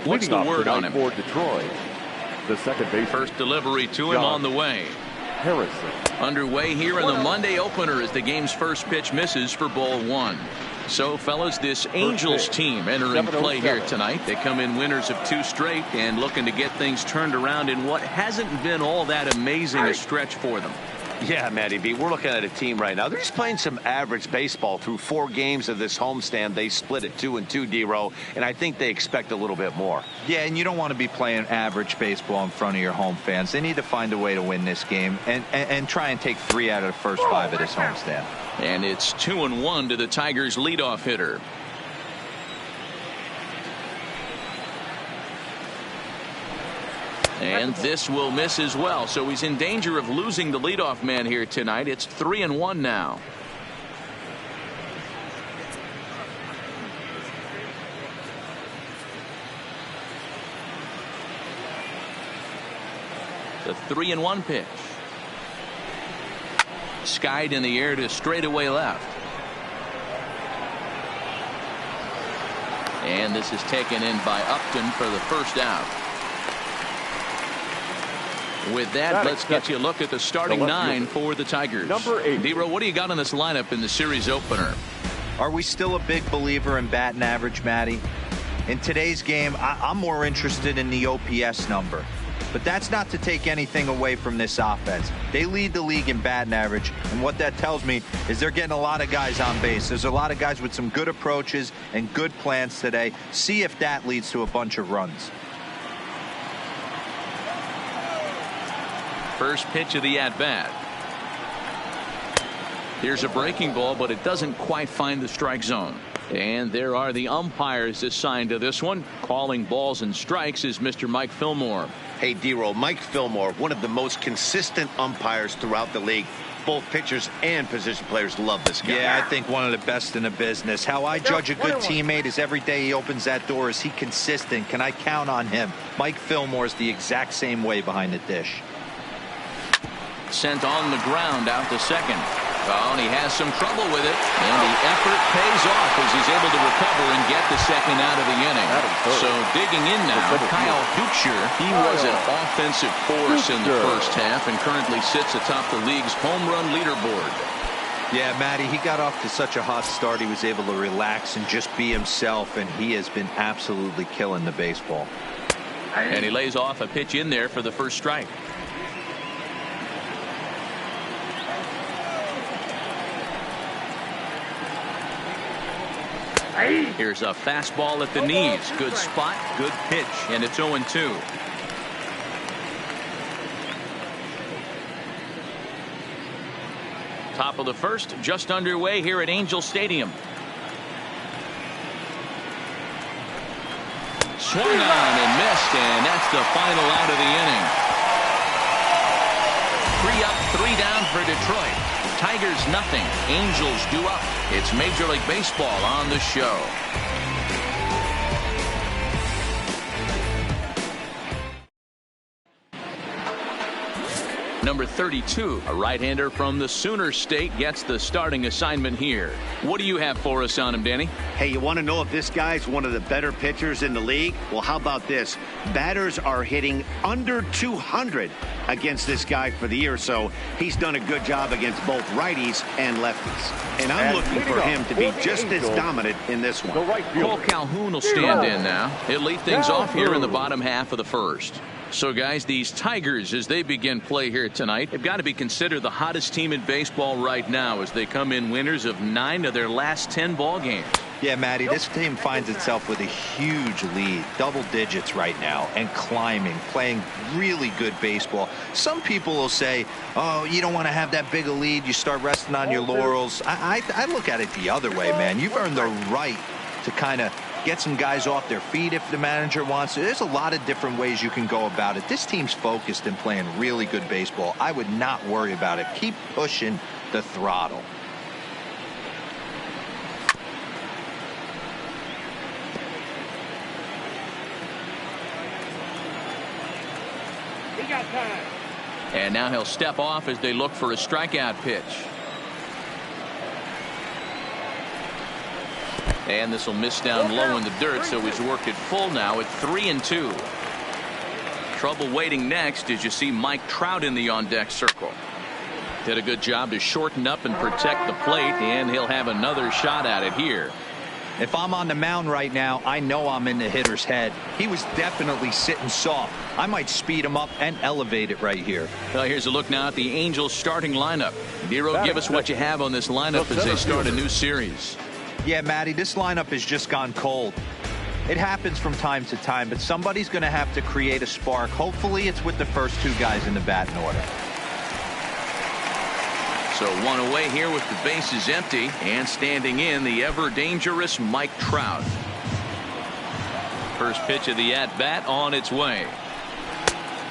What's the word on him? For Detroit, the second base. First delivery to him on the way. Harrison. Underway here in the Monday opener as the game's first pitch misses for ball one. So, fellas, this Angels team entering play here tonight. They come in winners of 2 straight and looking to get things turned around in what hasn't been all that amazing a stretch for them. Yeah, Matty B, we're looking at a team right now. They're just playing some average baseball through 4 games of this homestand. They split it 2-2, D-Row, and I think they expect a little bit more. Yeah, and you don't want to be playing average baseball in front of your home fans. They need to find a way to win this game and try and take 3 out of the first 5 of this homestand. And it's 2-1 to the Tigers' leadoff hitter. And this will miss as well, so he's in danger of losing the leadoff man here tonight. It's 3-1 now. The 3-1 pitch. Skied in the air to straightaway left. And this is taken in by Upton for the first out. With that, let's get you a look at the starting 9 for the Tigers. Number 8. D-Row, what do you got on this lineup in the series opener? Are we still a big believer in batting average, Matty? In today's game, I'm more interested in the OPS number. But that's not to take anything away from this offense. They lead the league in batting average, and what that tells me is they're getting a lot of guys on base. There's a lot of guys with some good approaches and good plans today. See if that leads to a bunch of runs. First pitch of the at-bat. Here's a breaking ball, but it doesn't quite find the strike zone. And there are the umpires assigned to this one. Calling balls and strikes is Mr. Mike Fillmore. Hey, D-Row, Mike Fillmore, one of the most consistent umpires throughout the league. Both pitchers and position players love this guy. Yeah, I think one of the best in the business. How I judge a good teammate is every day he opens that door. Is he consistent? Can I count on him? Mike Fillmore is the exact same way behind the dish. Sent on the ground out to second. Oh, and he has some trouble with it, and the effort pays off as he's able to recover and get the second out of the inning. So digging in now, Kyle Dutcher. He was an offensive force in the first half and currently sits atop the league's home run leaderboard. Yeah, Matty, he got off to such a hot start. He was able to relax and just be himself, and he has been absolutely killing the baseball. And he lays off a pitch in there for the first strike. Here's a fastball at the knees. Good spot, good pitch, and it's 0-2. Top of the first, just underway here at Angel Stadium. Swung on and missed, and that's the final out of the inning. 3 up, 3 down for Detroit. Tigers nothing. Angels 2 up. It's Major League Baseball on the show. Number 32, a right-hander from the Sooner State, gets the starting assignment here. What do you have for us on him, Danny? Hey, you want to know if this guy's one of the better pitchers in the league? Well, how about this? Batters are hitting under 200 against this guy for the year, so he's done a good job against both righties and lefties. And I'm looking for him to be just as dominant in this one. Cole Calhoun will stand in now. He'll lead things off here in the bottom half of the first. So, guys, these Tigers, as they begin play here tonight, have got to be considered the hottest team in baseball right now as they come in winners of 9 of their last 10 ball games. Yeah, Matty, this team finds itself with a huge lead, double digits right now, and climbing, playing really good baseball. Some people will say, oh, you don't want to have that big a lead, you start resting on your laurels. I look at it the other way, man. You've earned the right to kind of get some guys off their feet if the manager wants to. There's a lot of different ways you can go about it. This team's focused and playing really good baseball. I would not worry about it. Keep pushing the throttle. He got time. And now he'll step off as they look for a strikeout pitch. And this will miss down low in the dirt, so he's worked it full now at 3-2. Trouble waiting next as you see Mike Trout in the on-deck circle. Did a good job to shorten up and protect the plate, and he'll have another shot at it here. If I'm on the mound right now, I know I'm in the hitter's head. He was definitely sitting soft. I might speed him up and elevate it right here. Well, here's a look now at the Angels starting lineup. Nero, give us what you have on this lineup as they start a new series. Yeah, Matty, this lineup has just gone cold. It happens from time to time, but somebody's going to have to create a spark. Hopefully it's with the first two guys in the batting order. So one away here with the bases empty, and standing in the ever-dangerous Mike Trout. First pitch of the at-bat on its way.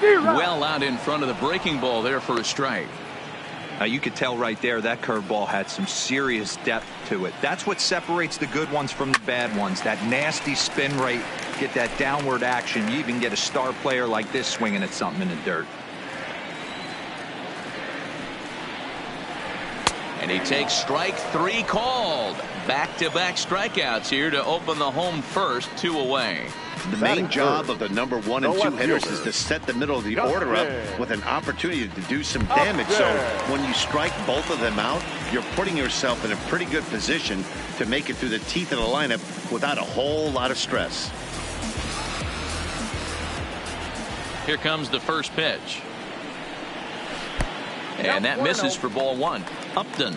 Well out in front of the breaking ball there for a strike. Now you could tell right there that curveball had some serious depth to it. That's what separates the good ones from the bad ones. That nasty spin rate, get that downward action. You even get a star player like this swinging at something in the dirt. And he takes strike 3 called. Back-to-back strikeouts here to open the home first, 2 away. The main job of the number 1 and 2 hitters is to set the middle of the order up with an opportunity to do some damage. So when you strike both of them out, you're putting yourself in a pretty good position to make it through the teeth of the lineup without a whole lot of stress. Here comes the first pitch. And that misses for ball 1. Upton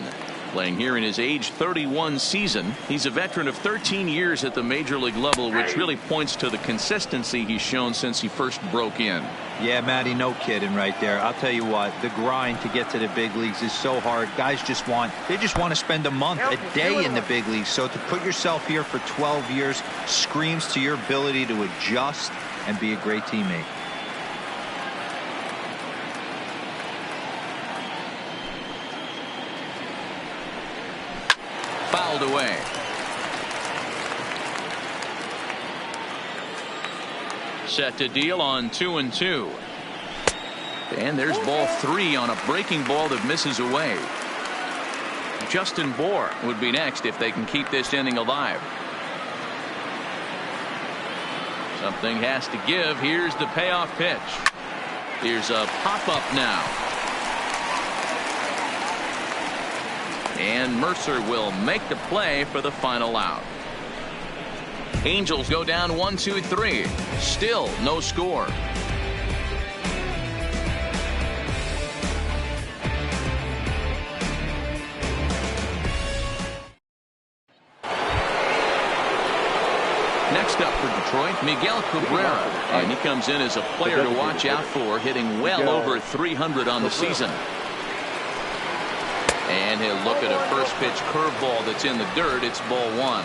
playing here in his age 31 season. He's a veteran of 13 years at the major league level, which really points to the consistency he's shown since he first broke in. Yeah, Matty, no kidding right there. I'll tell you what, the grind to get to the big leagues is so hard. Guys just want to spend a month, a day in the big leagues. So to put yourself here for 12 years screams to your ability to adjust and be a great teammate. Fouled away. Set to deal on 2-2. And there's ball 3 on a breaking ball that misses away. Justin Bour would be next if they can keep this inning alive. Something has to give. Here's the payoff pitch. Here's a pop-up now. And Mercer will make the play for the final out. Angels go down 1-2-3. Still no score. Next up for Detroit, Miguel Cabrera. And he comes in as a player to watch out for, hitting well over 300 on the season. And he'll look at a first pitch curveball that's in the dirt. It's ball 1.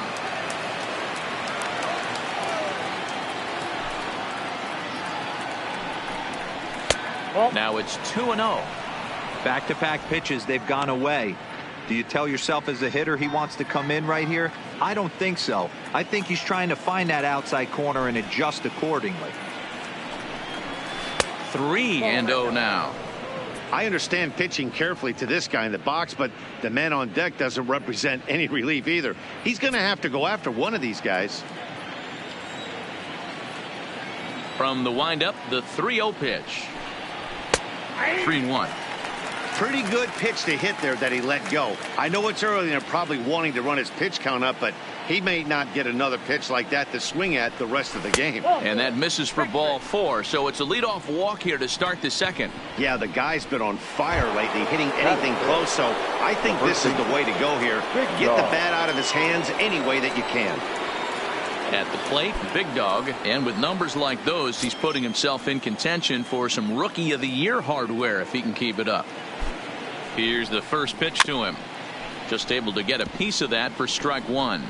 Now it's 2-0. Back-to-back pitches, they've gone away. Do you tell yourself as a hitter he wants to come in right here? I don't think so. I think he's trying to find that outside corner and adjust accordingly. 3-0 now. I understand pitching carefully to this guy in the box, but the man on deck doesn't represent any relief either. He's going to have to go after one of these guys. From the windup, the 3-0 pitch. 3-1. Pretty good pitch to hit there that he let go. I know it's early and they're probably wanting to run his pitch count up, but he may not get another pitch like that to swing at the rest of the game. And that misses for ball 4, so it's a leadoff walk here to start the second. Yeah, the guy's been on fire lately, hitting anything close, so I think this is the way to go here. Get the bat out of his hands any way that you can. At the plate, Big Dog, and with numbers like those, he's putting himself in contention for some Rookie of the Year hardware if he can keep it up. Here's the first pitch to him. Just able to get a piece of that for strike 1.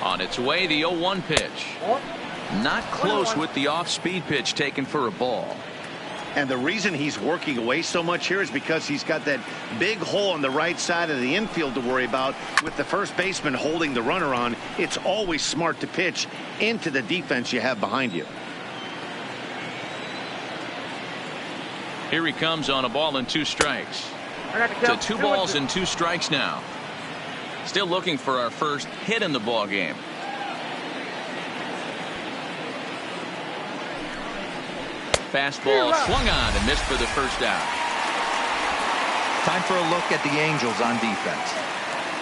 On its way, the 0-1 pitch. Not close with the off-speed pitch taken for a ball. And the reason he's working away so much here is because he's got that big hole on the right side of the infield to worry about. With the first baseman holding the runner on, it's always smart to pitch into the defense you have behind you. Here he comes on a ball and 2 strikes. To 2 balls and 2 strikes now. Still looking for our first hit in the ball game. Fastball swung on and missed for the first out. Time for a look at the Angels on defense.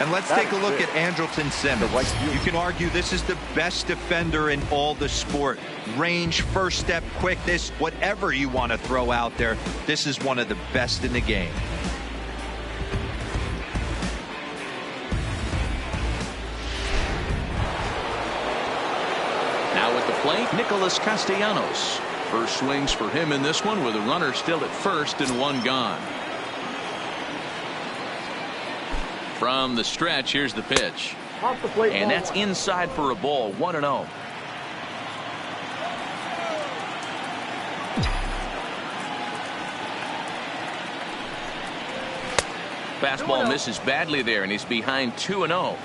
And let's take a look at Andrelton Simmons. You can argue this is the best defender in all the sport. Range, first step, quickness, whatever you want to throw out there, this is one of the best in the game. Now at the plate, Nicholas Castellanos. First swings for him in this one with a runner still at first and 1 gone. From the stretch, here's the pitch. Off the plate, and that's inside for a ball, 1-0. Fastball misses badly there, and he's behind 2-0.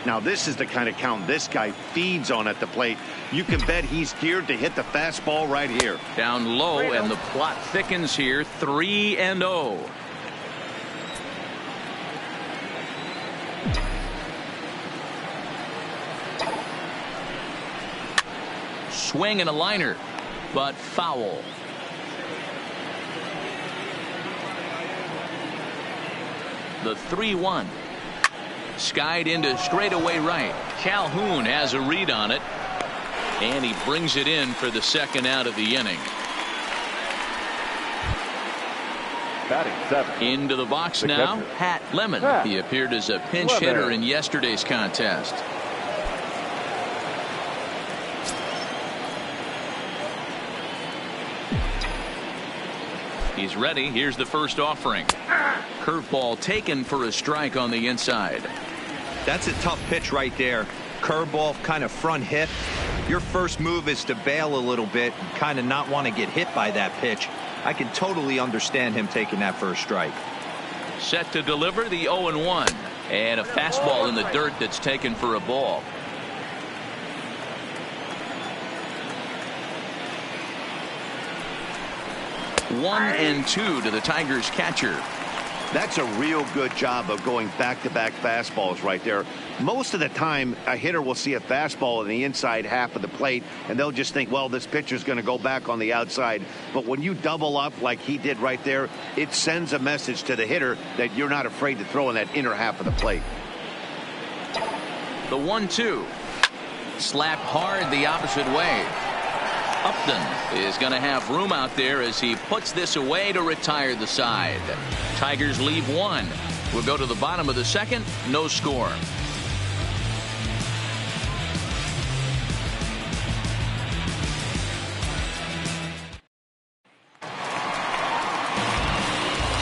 Now this is the kind of count this guy feeds on at the plate. You can bet he's geared to hit the fastball right here. Down low, and the plot thickens here, 3-0. Swing and a liner, but foul. The 3-1. Skied into straightaway right. Calhoun has a read on it, and he brings it in for the second out of the inning. Batting 7. Into the box now, Pat Lemon. He appeared as a pinch hitter in yesterday's contest. He's ready. Here's the first offering. Curveball taken for a strike on the inside. That's a tough pitch right there. Curveball, kind of front hip. Your first move is to bail a little bit, kind of not want to get hit by that pitch. I can totally understand him taking that first strike. Set to deliver the 0-1. And a fastball in the dirt that's taken for a ball. One and 2 to the Tigers catcher. That's a real good job of going back-to-back fastballs right there. Most of the time, a hitter will see a fastball in the inside half of the plate, and they'll just think, well, this pitcher's going to go back on the outside. But when you double up like he did right there, it sends a message to the hitter that you're not afraid to throw in that inner half of the plate. The 1-2. Slapped hard the opposite way. Upton is going to have room out there as he puts this away to retire the side. Tigers leave 1. We'll go to the bottom of the second. No score.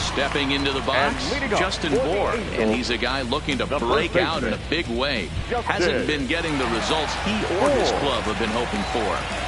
Stepping into the box, Justin Bour, and he's a guy looking to break out in a big way. Hasn't been getting the results he or his club have been hoping for.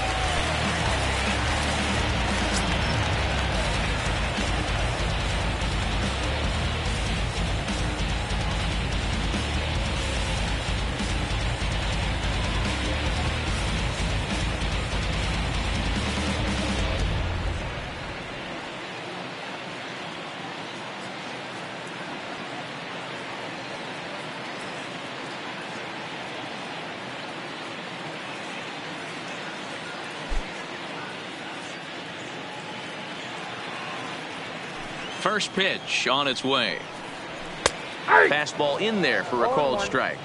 First pitch on its way. Fastball in there for a called strike.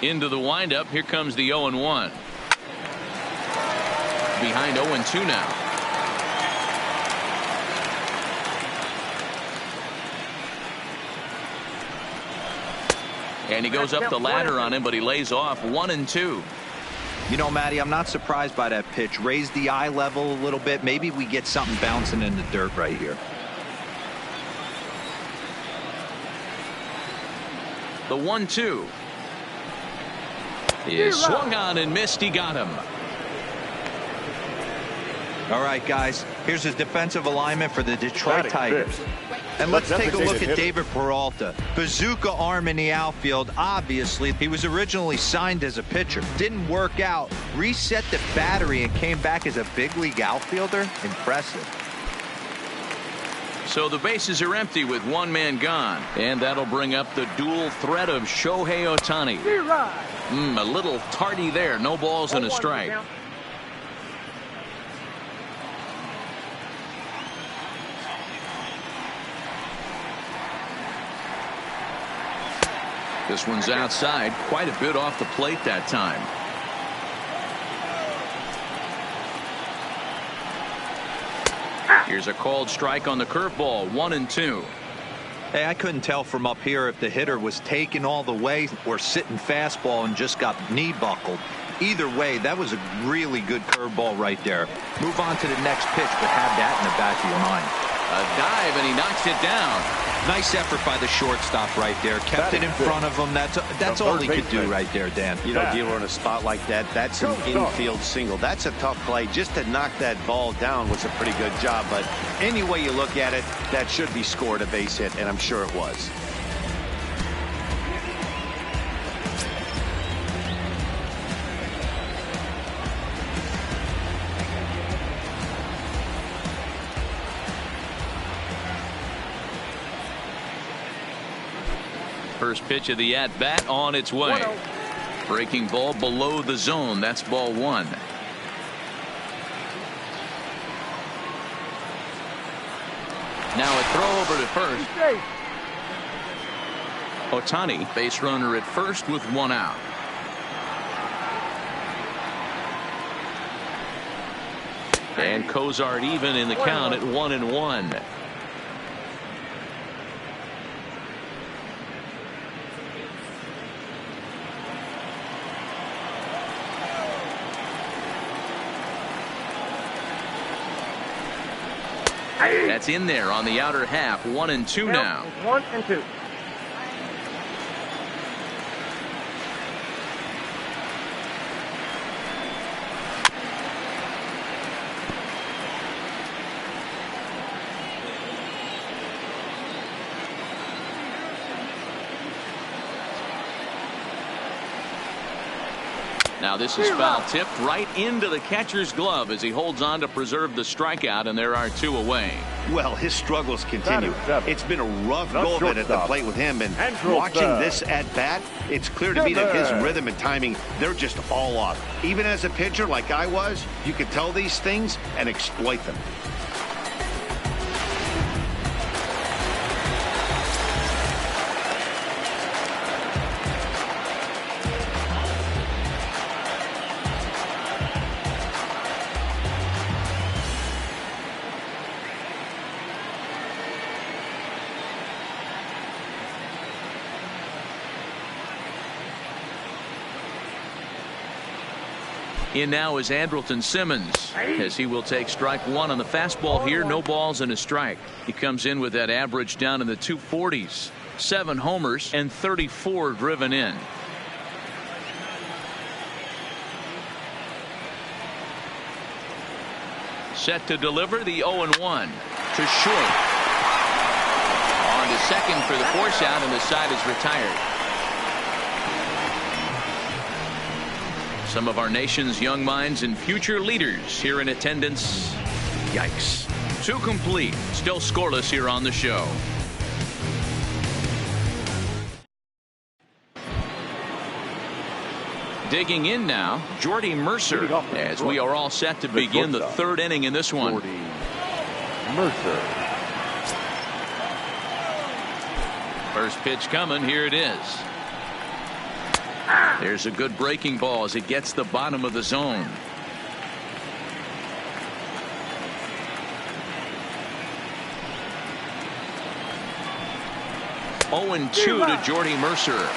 Into the windup. Here comes the 0-1. Behind 0-2 now. And he goes up the ladder on him, but he lays off 1-2. You know, Matty, I'm not surprised by that pitch. Raise the eye level a little bit. Maybe we get something bouncing in the dirt right here. The 1-2 is swung on and missed. He got him. All right, guys, Here's his defensive alignment for the Detroit Tigers. And let's take a look at David Peralta. Bazooka arm in the outfield. Obviously, he was originally signed as a pitcher. Didn't work out. Reset the battery and came back as a big league outfielder. Impressive. So the bases are empty with one man gone. And that'll bring up the dual threat of Shohei Ohtani. A little tardy there. No balls and a strike. This one's outside, quite a bit off the plate that time. Here's a called strike on the curveball, 1-2. Hey, I couldn't tell from up here if the hitter was taking all the way or sitting fastball and just got knee buckled. Either way, that was a really good curveball right there. Move on to the next pitch, but have that in the back of your mind. A dive, and he knocks it down. Nice effort by the shortstop right there. Kept it in front of him. That's all he could do right there, Dan. You know, Dealer, in a spot like that, that's an infield single. That's a tough play. Just to knock that ball down was a pretty good job. But any way you look at it, that should be scored a base hit, and I'm sure it was. First pitch of the at-bat on its way. Breaking ball below the zone. That's ball one. Now a throw over to first. Ohtani, base runner at first with one out. And Cozart even in the count at 1-1. That's in there on the outer half. 1-2 now. 1-2. Now this is foul tipped right into the catcher's glove as he holds on to preserve the strikeout, and there are two away. Well, his struggles continue. It's been a rough go of it at the plate with him, and watching this at bat, it's clear to me that his rhythm and timing, they're just all off. Even as a pitcher like I was, you could tell these things and exploit them. In now is Andrelton Simmons, as he will take strike one on the fastball here. No balls and a strike. He comes in with that average down in the 240s. 7 homers and 34 driven in. Set to deliver the 0-1 to short. On to second for the force out, and the side is retired. Some of our nation's young minds and future leaders here in attendance. Yikes. 2 complete. Still scoreless here on the show. Digging in now, Jordy Mercer, as we are all set to begin the 3rd inning in this one. Jordy Mercer. First pitch coming. Here it is. There's a good breaking ball as it gets the bottom of the zone. Oh, 0-2 to Jordy Mercer.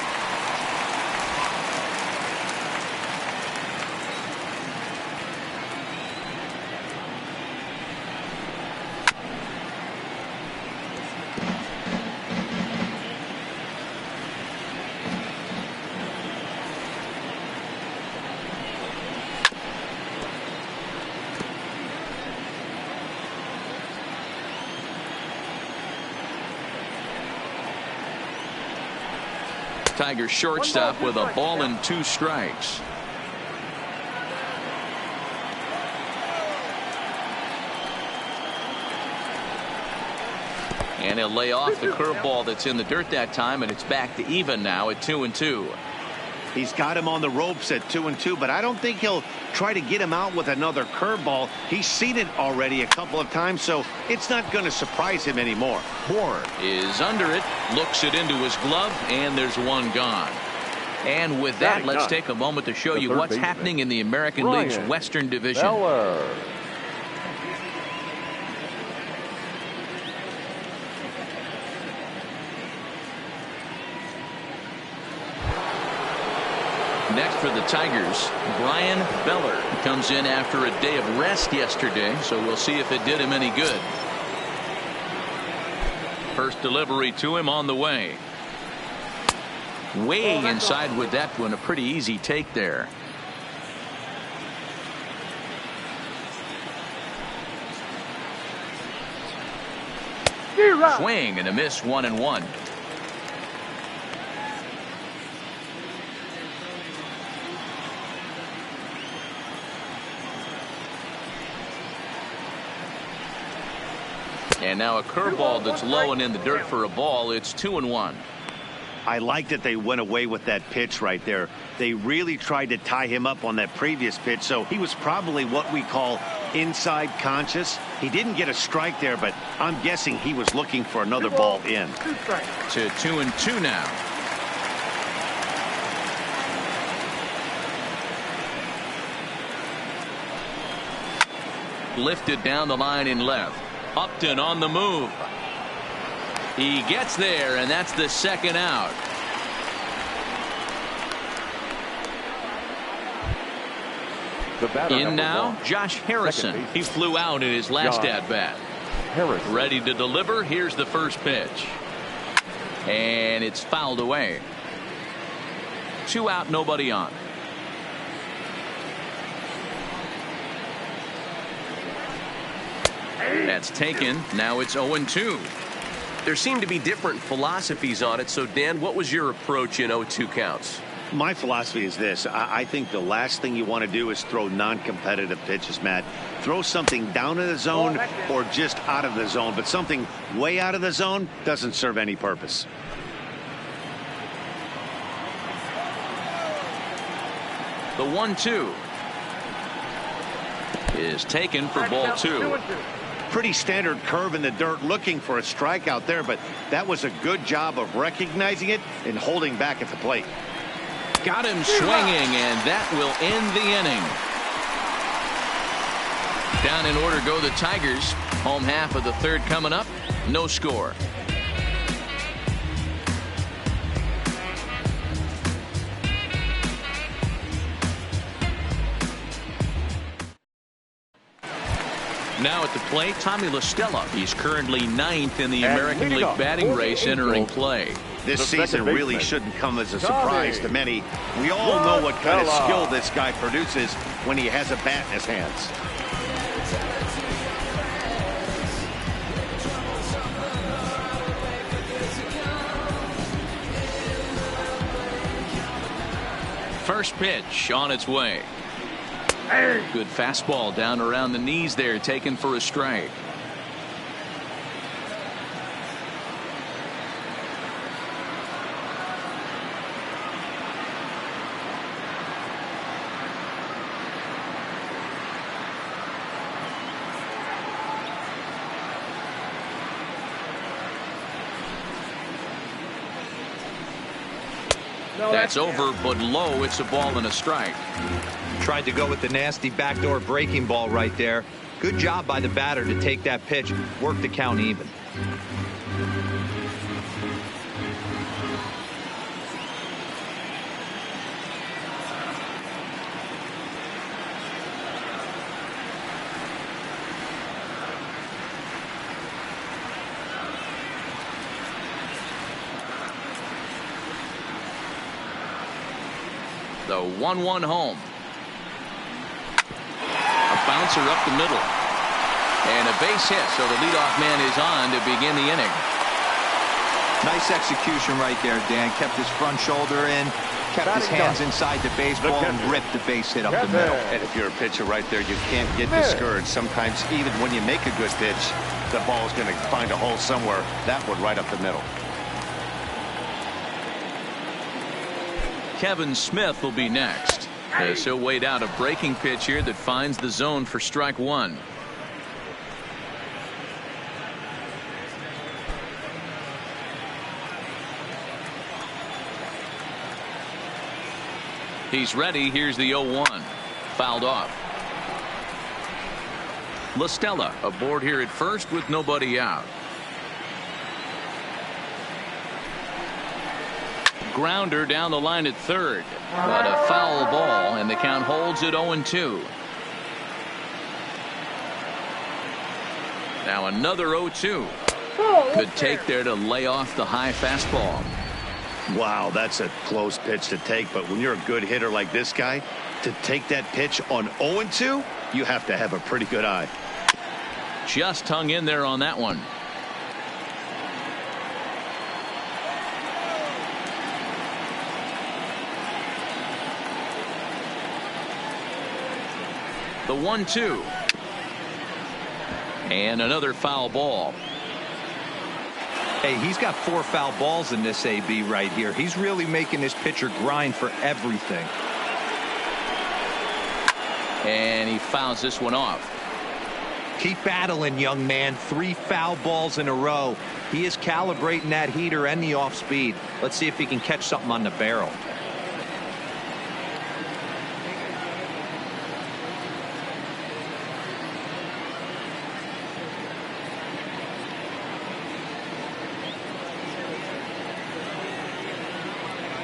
Tigers shortstop with a ball and 2 strikes. And he'll lay off the curveball that's in the dirt that time, and it's back to even now at 2-2. He's got him on the ropes at 2-2, but I don't think he'll try to get him out with another curveball. He's seen it already a couple of times, so it's not going to surprise him anymore. Horn is under it, looks it into his glove, and there's one gone. And with that, let's take a moment to show you what's happening in the American League's Western Division. Beller. Next for the Tigers, Brian Beller comes in after a day of rest yesterday, so we'll see if it did him any good. First delivery to him on the way. Way inside with that one, a pretty easy take there. Swing and a miss, 1-1. And now a curveball that's low and in the dirt for a ball. It's 2-1. I like that they went away with that pitch right there. They really tried to tie him up on that previous pitch, so he was probably what we call inside conscious. He didn't get a strike there, but I'm guessing he was looking for another ball in. To 2-2 now. Lifted down the line in left. Upton on the move. He gets there, and that's the second out. In now, Josh Harrison. He flew out in his last at-bat. Ready to deliver. Here's the first pitch. And it's fouled away. 2 out, nobody on. That's taken. Now it's 0-2. There seem to be different philosophies on it. So, Dan, what was your approach in 0-2 counts? My philosophy is this. I think the last thing you want to do is throw non-competitive pitches, Matt. Throw something down in the zone or just out of the zone, but something way out of the zone doesn't serve any purpose. The 1-2 is taken for ball 2. Pretty standard curve in the dirt, looking for a strikeout there, but that was a good job of recognizing it and holding back at the plate. Got him swinging, and that will end the inning. Down in order go the Tigers. Home half of the third coming up. No score. Now at the plate, Tommy La Stella. He's currently 9th in the American League batting race entering play. This season really shouldn't come as a surprise to many. We all know what kind of skill this guy produces when he has a bat in his hands. First pitch on its way. Good fastball down around the knees there, taken for a strike. That's over, but low. It's a ball and a strike. Tried to go with the nasty backdoor breaking ball right there. Good job by the batter to take that pitch, work the count even. The 1-1 home. A bouncer up the middle. And a base hit, so the leadoff man is on to begin the inning. Nice execution right there, Dan. Kept his front shoulder in, kept his hands inside the baseball, and ripped the base hit up the middle. And if you're a pitcher right there, you can't get discouraged. Sometimes even when you make a good pitch, the ball's going to find a hole somewhere. That one right up the middle. Kevin Smith will be next. As he'll wait out a breaking pitch here that finds the zone for strike one. He's ready. Here's the 0-1. Fouled off. LaStella aboard here at first with nobody out. Grounder down the line at third, but a foul ball, and the count holds at 0-2. Now another 0-2. Good take there to lay off the high fastball. Wow, that's a close pitch to take, but when you're a good hitter like this guy, to take that pitch on 0-2, you have to have a pretty good eye. Just hung in there on that one. The 1-2. And another foul ball. Hey, he's got 4 foul balls in this AB right here. He's really making this pitcher grind for everything. And he fouls this one off. Keep battling, young man. 3 foul balls in a row. He is calibrating that heater and the off speed. Let's see if he can catch something on the barrel.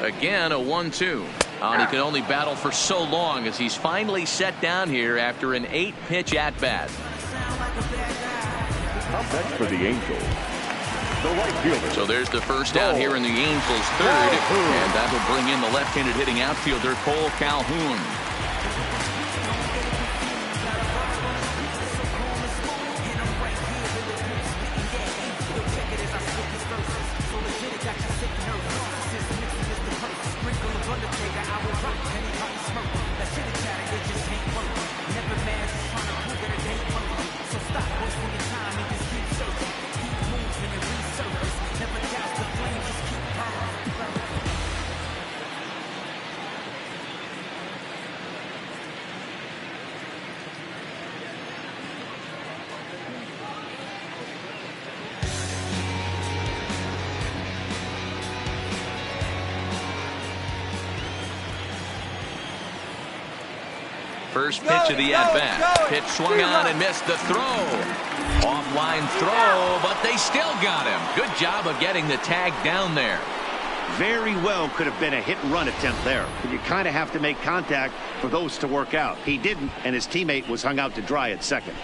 Again, a 1-2. And he can only battle for so long as he's finally set down here after an 8-pitch at-bat. Up next for the Angels, the right fielder. So there's the first out here in the Angels' third, and that will bring in the left-handed hitting outfielder Cole Calhoun. First pitch of the at-bat. Pitch swung on and missed the throw. Offline throw, but they still got him. Good job of getting the tag down there. Very well could have been a hit-and-run attempt there. But you kind of have to make contact for those to work out. He didn't, and his teammate was hung out to dry at second.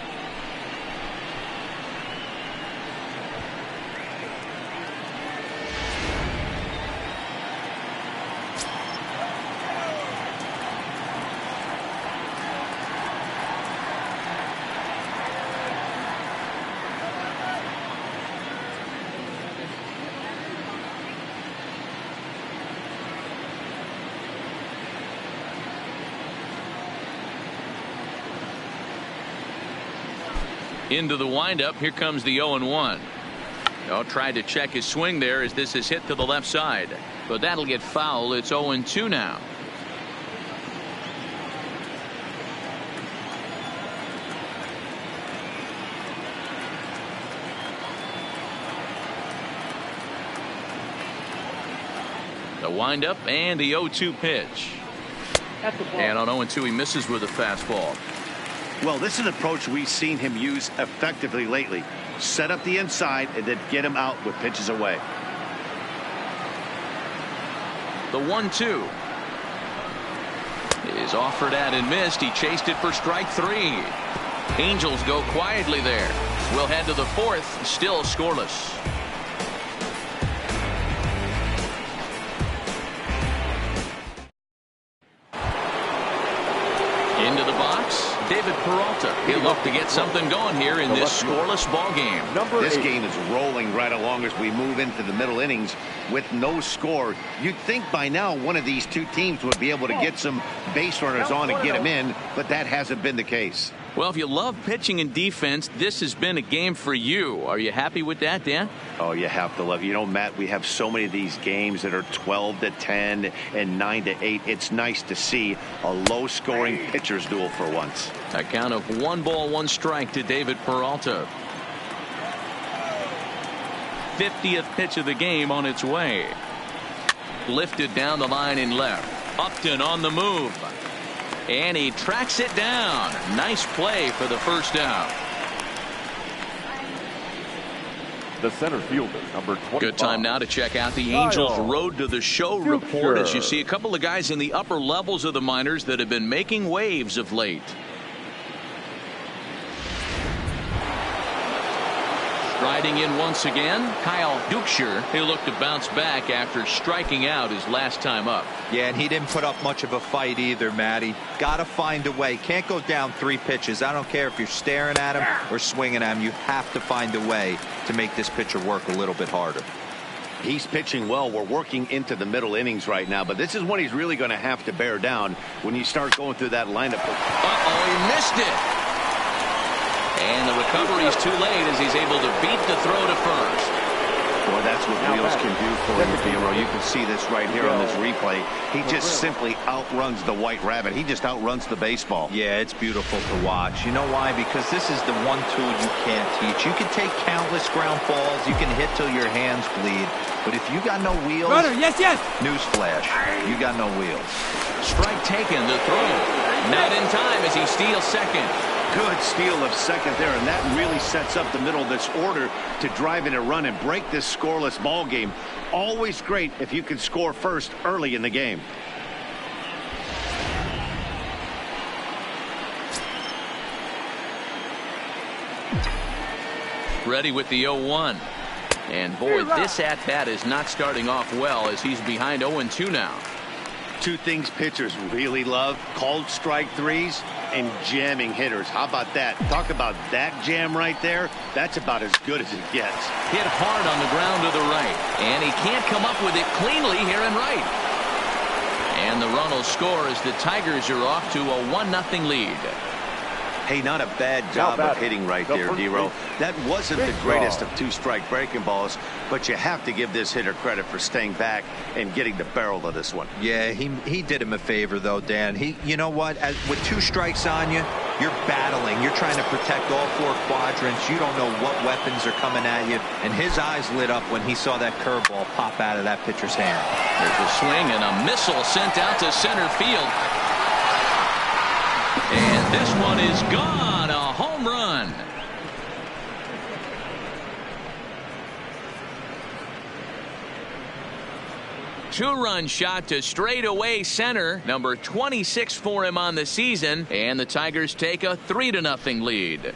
Into the windup. Here comes the 0-1. Oh, tried to check his swing there as this is hit to the left side, but that'll get foul. It's 0-2 now. The windup and the 0-2 pitch. And on 0-2 he misses with a fastball. Well, this is an approach we've seen him use effectively lately. Set up the inside and then get him out with pitches away. The 1-2 is offered at and missed. He chased it for strike 3. Angels go quietly there. We'll head to the 4th, still scoreless. Into the box, David Peralta. He'll look to get something going here in this scoreless ball game. This game is rolling right along as we move into the middle innings with no score. You'd think by now one of these two teams would be able to get some base runners on and get them in, but that hasn't been the case. Well, if you love pitching and defense, this has been a game for you. Are you happy with that, Dan? Oh, you have to love. You know, Matt, we have so many of these games that are 12-10 and 9-8. It's nice to see a low-scoring pitcher's duel for once. A count of 1 ball, 1 strike to David Peralta. 50th pitch of the game on its way. Lifted down the line in left. Upton on the move. And he tracks it down. Nice play for the first down. The center fielder, number 25. Good time now to check out the Angels Road to the Show report, as you see a couple of guys in the upper levels of the minors that have been making waves of late. Striding in once again, Kyle Dukeshire. He'll look to bounce back after striking out his last time up. Yeah, and he didn't put up much of a fight either, Matty. Got to find a way. Can't go down 3 pitches. I don't care if you're staring at him or swinging at him. You have to find a way to make this pitcher work a little bit harder. He's pitching well. We're working into the middle innings right now, but this is when he's really going to have to bear down when you start going through that lineup. He missed it. And the recovery is too late as he's able to beat the throw to first. Boy, that's what Wheels can do for you, Hero. You can see this right here on this replay. He just simply outruns the White Rabbit. He just outruns the baseball. Yeah, it's beautiful to watch. You know why? Because this is the one tool you can't teach. You can take countless ground balls. You can hit till your hands bleed. But if you got no wheels, newsflash, you got no wheels. Strike taken, the throw. Not in time as he steals second. Good steal of second there, and that really sets up the middle of this order to drive in a run and break this scoreless ball game. Always great if you can score first early in the game. Ready with the 0-1. And boy, this at-bat is not starting off well as he's behind 0-2 now. Two things pitchers really love: called strike threes and jamming hitters. How about that? Talk about that jam right there. That's about as good as it gets. Hit hard on the ground to the right, and he can't come up with it cleanly here in right. And the run will score as the Tigers are off to a 1-0 lead. Hey, not a bad job of hitting right there, Dero. That wasn't the greatest of 2-strike breaking balls, but you have to give this hitter credit for staying back and getting the barrel of this one. Yeah, he did him a favor, though, Dan. You know what? With 2 strikes on you, you're battling. You're trying to protect all 4 quadrants. You don't know what weapons are coming at you. And his eyes lit up when he saw that curveball pop out of that pitcher's hand. There's a swing and a missile sent out to center field. And this one is gone. A home run. Two-run shot to straightaway center. Number 26 for him on the season. And the Tigers take a 3-0 lead.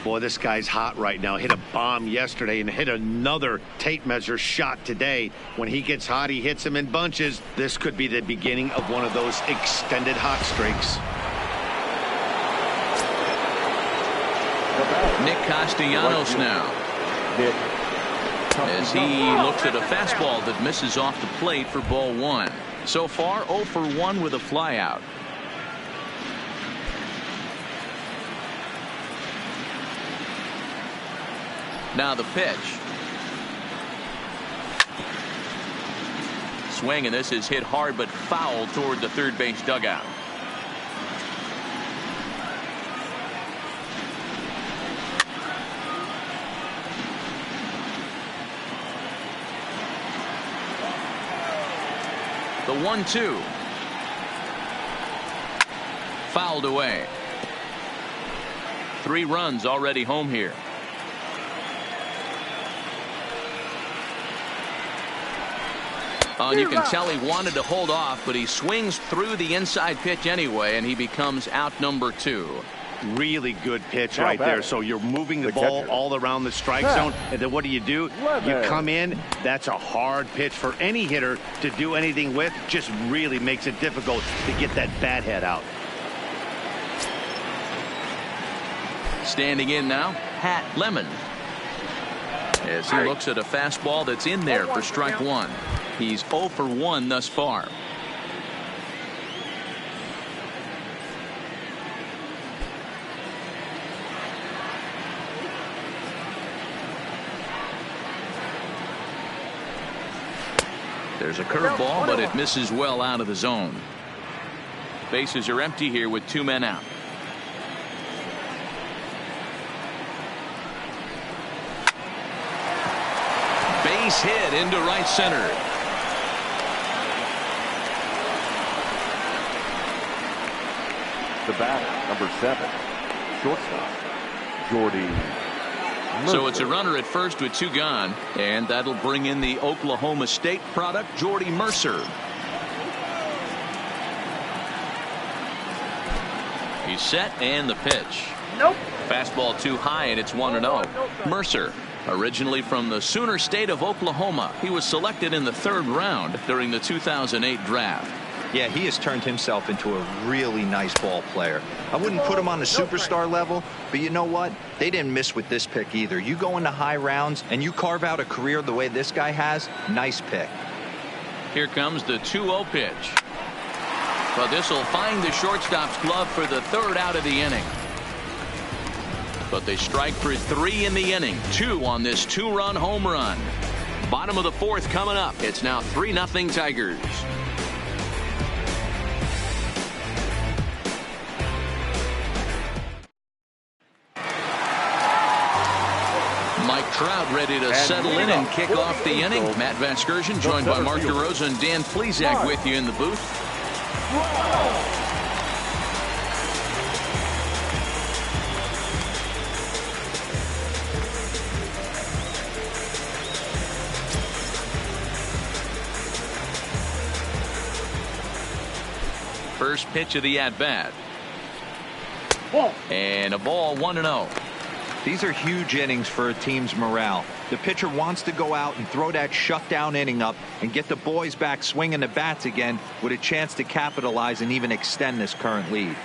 Boy, this guy's hot right now. Hit a bomb yesterday and hit another tape measure shot today. When he gets hot, he hits them in bunches. This could be the beginning of one of those extended hot streaks. Nick Castellanos now, as he looks at a fastball that misses off the plate for ball 1. So far 0 for 1 with a flyout. Now the pitch. Swing, and this is hit hard but foul toward the third base dugout. The 1-2. Fouled away. 3 runs already home here. And you can tell he wanted to hold off, but he swings through the inside pitch anyway, and he becomes out number 2. Really good pitch right there. So you're moving the ball all around the strike zone, and then what do? You come in. That's a hard pitch for any hitter to do anything with. Just really makes it difficult to get that bat head out. Standing in now, Pat Lemon. As he looks at a fastball that's in there for strike one. He's 0 for 1 thus far. There's a curveball, but it misses well out of the zone. Bases are empty here with 2 men out. Base hit into right center. The batter, number 7, shortstop, Jordy. So it's a runner at first with 2 gone, and that'll bring in the Oklahoma State product, Jordy Mercer. He's set, and the pitch. Nope. Fastball too high, and it's 1-0. Mercer, originally from the Sooner State of Oklahoma, he was selected in the 3rd round during the 2008 draft. Yeah, he has turned himself into a really nice ball player. I wouldn't put him on the superstar level, but you know what? They didn't miss with this pick either. You go into high rounds and you carve out a career the way this guy has, nice pick. Here comes the 2-0 pitch. But this will find the shortstop's glove for the 3rd out of the inning. But they strike for 3 in the inning. 2 on this 2-run home run. Bottom of the 4th coming up. It's now 3-0 Tigers. Mike Trout ready to settle in and kick off the inning. Matt Vasgersian joined by Mark DeRosa and Dan Plesac with you in the booth. First pitch of the at-bat. And a ball, 1-0. These are huge innings for a team's morale. The pitcher wants to go out and throw that shutdown inning up and get the boys back swinging the bats again with a chance to capitalize and even extend this current lead.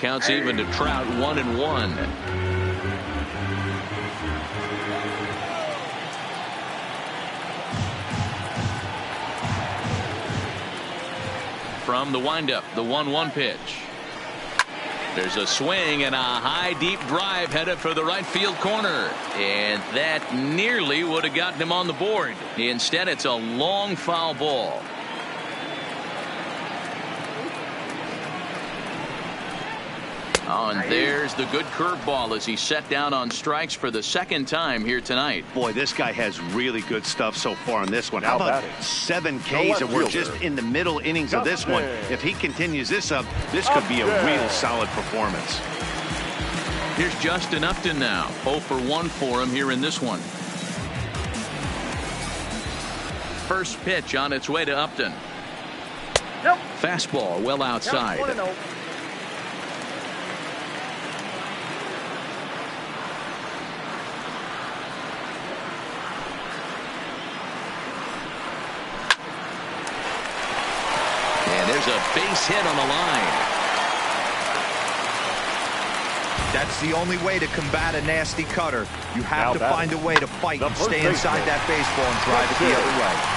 Counts even to Trout, 1-1. From the windup, the 1-1 pitch. There's a swing and a high deep drive headed for the right field corner, and that nearly would have gotten him on the board. Instead, it's a long foul ball. Oh, and there's the good curveball as he set down on strikes for the 2nd time here tonight. Boy, this guy has really good stuff so far on this one. How about 7 Ks, and we're just in the middle innings of this one. If he continues this up, this could be a real solid performance. Here's Justin Upton now. 0 for 1 for him here in this one. First pitch on its way to Upton. Fastball well outside. There's a base hit on the line. That's the only way to combat a nasty cutter. You have to find a way to fight and stay inside that baseball and drive it the other way.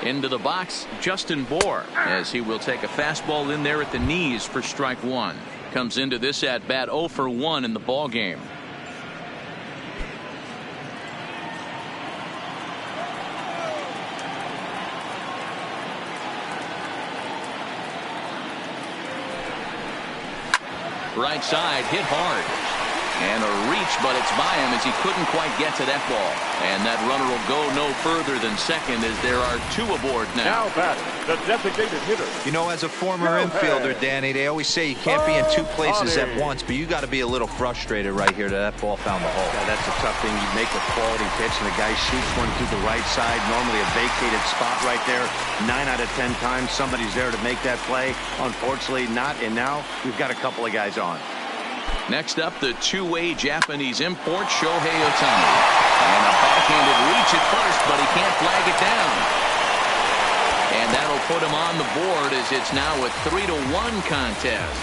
Into the box, Justin Bohr, as he will take a fastball in there at the knees for strike 1. Comes into this at bat 0 for 1 in the ball game. Right side hit hard. And a reach, but it's by him as he couldn't quite get to that ball. And that runner will go no further than second as there are 2 aboard now. Now batting, the designated hitter. You know, as a former infielder, Danny, they always say you can't be in 2 places at once, but you got to be a little frustrated right here that that ball found the hole. Yeah, that's a tough thing. You make a quality pitch and the guy shoots one through the right side, normally a vacated spot right there. 9 out of 10 times somebody's there to make that play. Unfortunately not, and now we've got a couple of guys on. Next up, the 2-way Japanese import, Shohei Ohtani. And a backhanded reach at first, but he can't flag it down. And that'll put him on the board as it's now a 3-1 contest.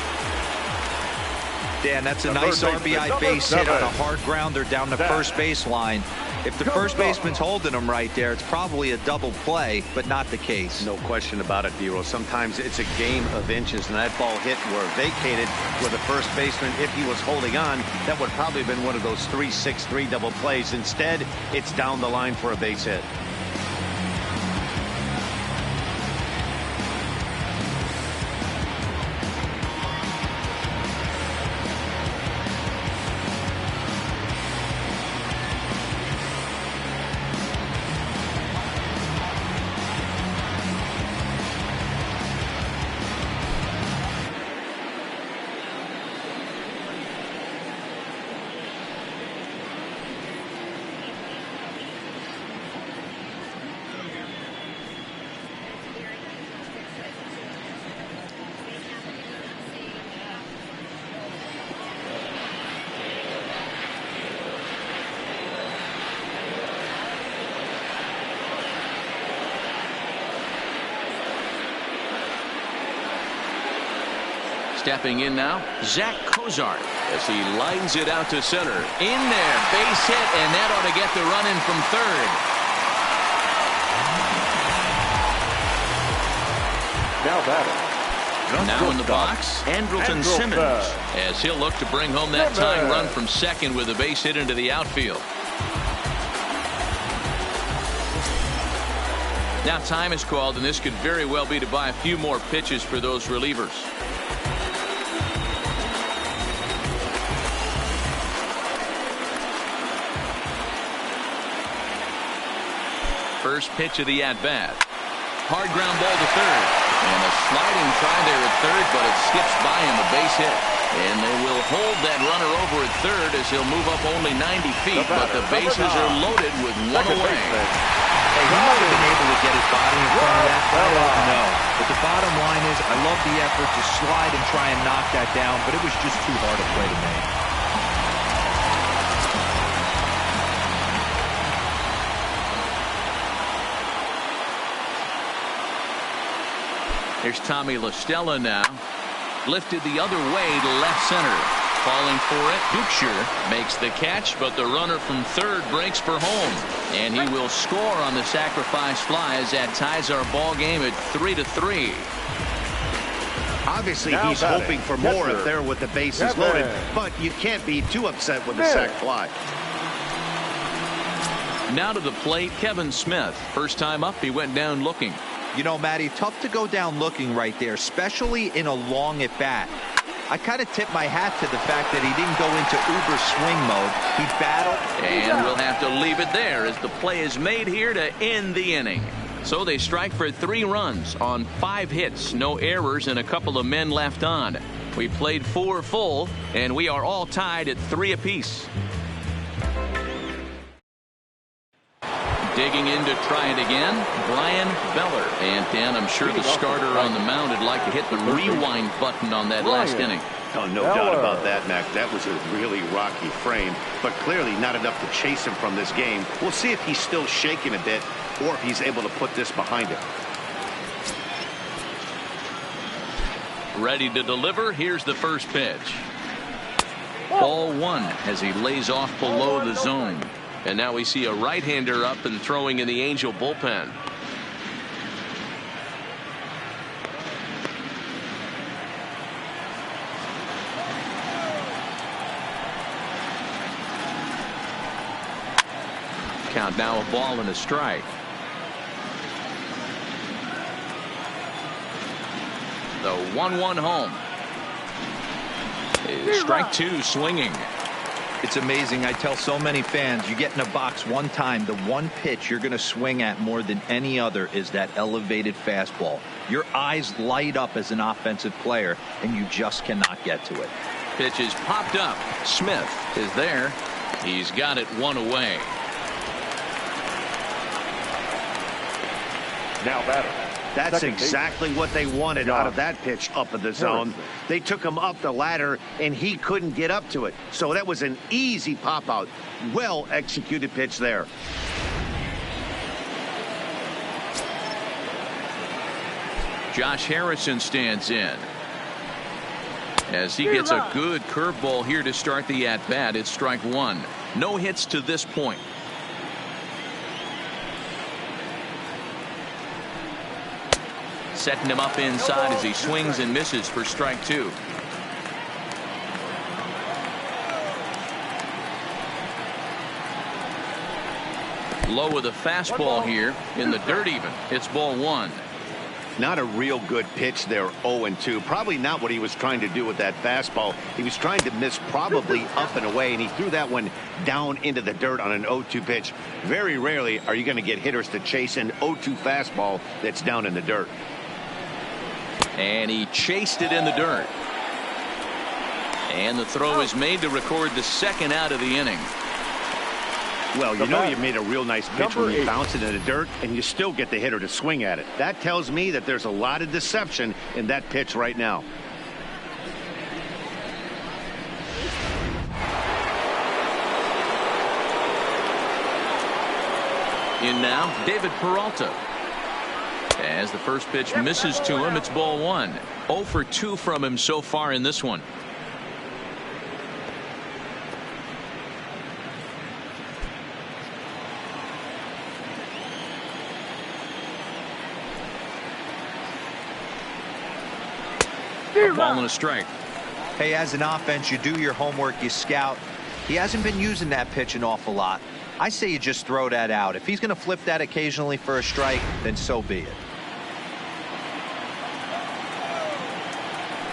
Dan, that's a nice RBI base hit on a hard grounder down the first baseline. If the first baseman's holding him right there, it's probably a double play, but not the case. No question about it, D-Roll. Sometimes it's a game of inches, and that ball hit were vacated with the first baseman. If he was holding on, that would probably have been one of those 3-6-3 double plays. Instead, it's down the line for a base hit. Stepping in now, Zach Cozart as he lines it out to center. In there, base hit, and that ought to get the run in from third. Now batting. Now in the box, Andrelton Simmons, as he'll look to bring home that tying run from second with a base hit into the outfield. Now time is called, and this could very well be to buy a few more pitches for those relievers. First pitch of the at-bat. Hard ground ball to third. And a sliding try there at third, but it skips by him, a base hit. And they will hold that runner over at third as he'll move up only 90 feet, but the bases are loaded with one away. Hey, he might have been able to get his body in front of that. I don't know. But the bottom line is, I love the effort to slide and try and knock that down, but it was just too hard a play to make. Here's Tommy La Stella now. Lifted the other way to left center. Falling for it. Dukeshire makes the catch, but the runner from third breaks for home. And he will score on the sacrifice fly as that ties our ball game at 3-3. Obviously, he's hoping for more if they're with the bases loaded, but you can't be too upset with the sac fly. Now to the plate, Kevin Smith. First time up, he went down looking. You know, Matty, tough to go down looking right there, especially in a long at bat. I kind of tip my hat to the fact that he didn't go into uber swing mode. He battled. And we'll have to leave it there as the play is made here to end the inning. So they strike for 3 runs on 5 hits, no errors, and a couple of men left on. We played 4 full, and we are all tied at 3 apiece. Digging in to try it again, Brian Beller. And Dan, I'm sure the starter on the mound would like to hit the rewind button on that last inning. Oh, no doubt about that, Mac. That was a really rocky frame, but clearly not enough to chase him from this game. We'll see if he's still shaking a bit or if he's able to put this behind him. Ready to deliver. Here's the first pitch. Ball 1 as he lays off below the zone. And now we see a right-hander up and throwing in the Angel bullpen. Count now a ball and a strike. The 1-1 home. Strike 2 swinging. It's amazing. I tell so many fans, you get in a box one time, the one pitch you're going to swing at more than any other is that elevated fastball. Your eyes light up as an offensive player, and you just cannot get to it. Pitch is popped up. Smith is there. He's got it one away. Now batter. That's Second exactly what they wanted out of that pitch up in the zone. They took him up the ladder, and he couldn't get up to it. So that was an easy pop-out. Well-executed pitch there. Josh Harrison stands in. As he gets a good curveball here to start the at-bat. It's strike one. No hits to this point. Setting him up inside as he swings and misses for strike two. Low with a fastball here in the dirt even. It's ball one. Not a real good pitch there, 0-2. Probably not what he was trying to do with that fastball. He was trying to miss probably up and away, and he threw that one down into the dirt on an 0-2 pitch. Very rarely are you going to get hitters to chase an 0-2 fastball that's down in the dirt. And he chased it in the dirt. And the throw is made to record the second out of the inning. Well, you know you made a real nice pitch when you bounce it in the dirt and you still get the hitter to swing at it. That tells me that there's a lot of deception in that pitch right now. In now, David Peralta. As the first pitch misses to him, it's ball one. 0 for 2 from him so far in this one. A ball and a strike. Hey, as an offense, you do your homework, you scout. He hasn't been using that pitch an awful lot. I say you just throw that out. If he's going to flip that occasionally for a strike, then so be it.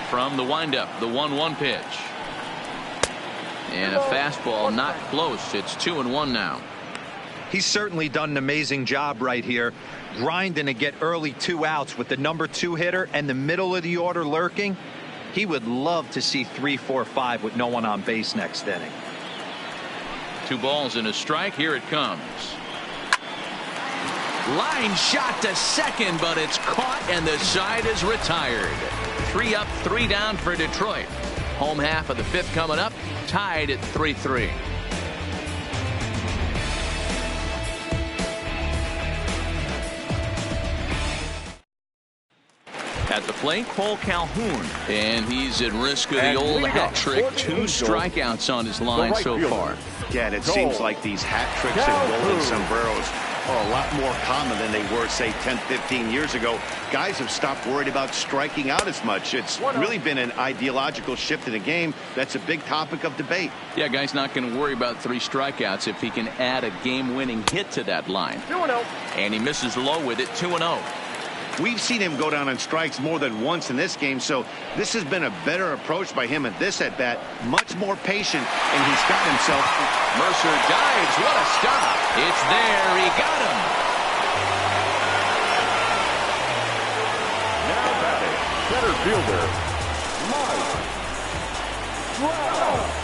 From the windup, the 1-1 pitch. And a fastball not close. It's 2-1 now. He's certainly done an amazing job right here, grinding to get early 2 outs with the number 2 hitter and the middle of the order lurking. He would love to see 3, 4, 5 with no one on base next inning. 2 balls and a strike. Here it comes. Line shot to second, but it's caught and the side is retired. 3 up, 3 down for Detroit. Home half of the 5th coming up, tied at 3-3. At the plate, Cole Calhoun, and he's at risk of the old hat trick. 2 strikeouts on his line so far. Yeah, and it seems like these hat tricks and golden sombreros are a lot more common than they were, say, 10, 15 years ago. Guys have stopped worried about striking out as much. It's really been an ideological shift in the game. That's a big topic of debate. Yeah, guy's not going to worry about 3 strikeouts if he can add a game-winning hit to that line. 2-0. And he misses low with it, 2-0. We've seen him go down on strikes more than once in this game, so this has been a better approach by him at this at-bat. Much more patient, and he's got himself. Mercer dives. What a stop. It's there. He got him. Now batting, center fielder, Mike Trout.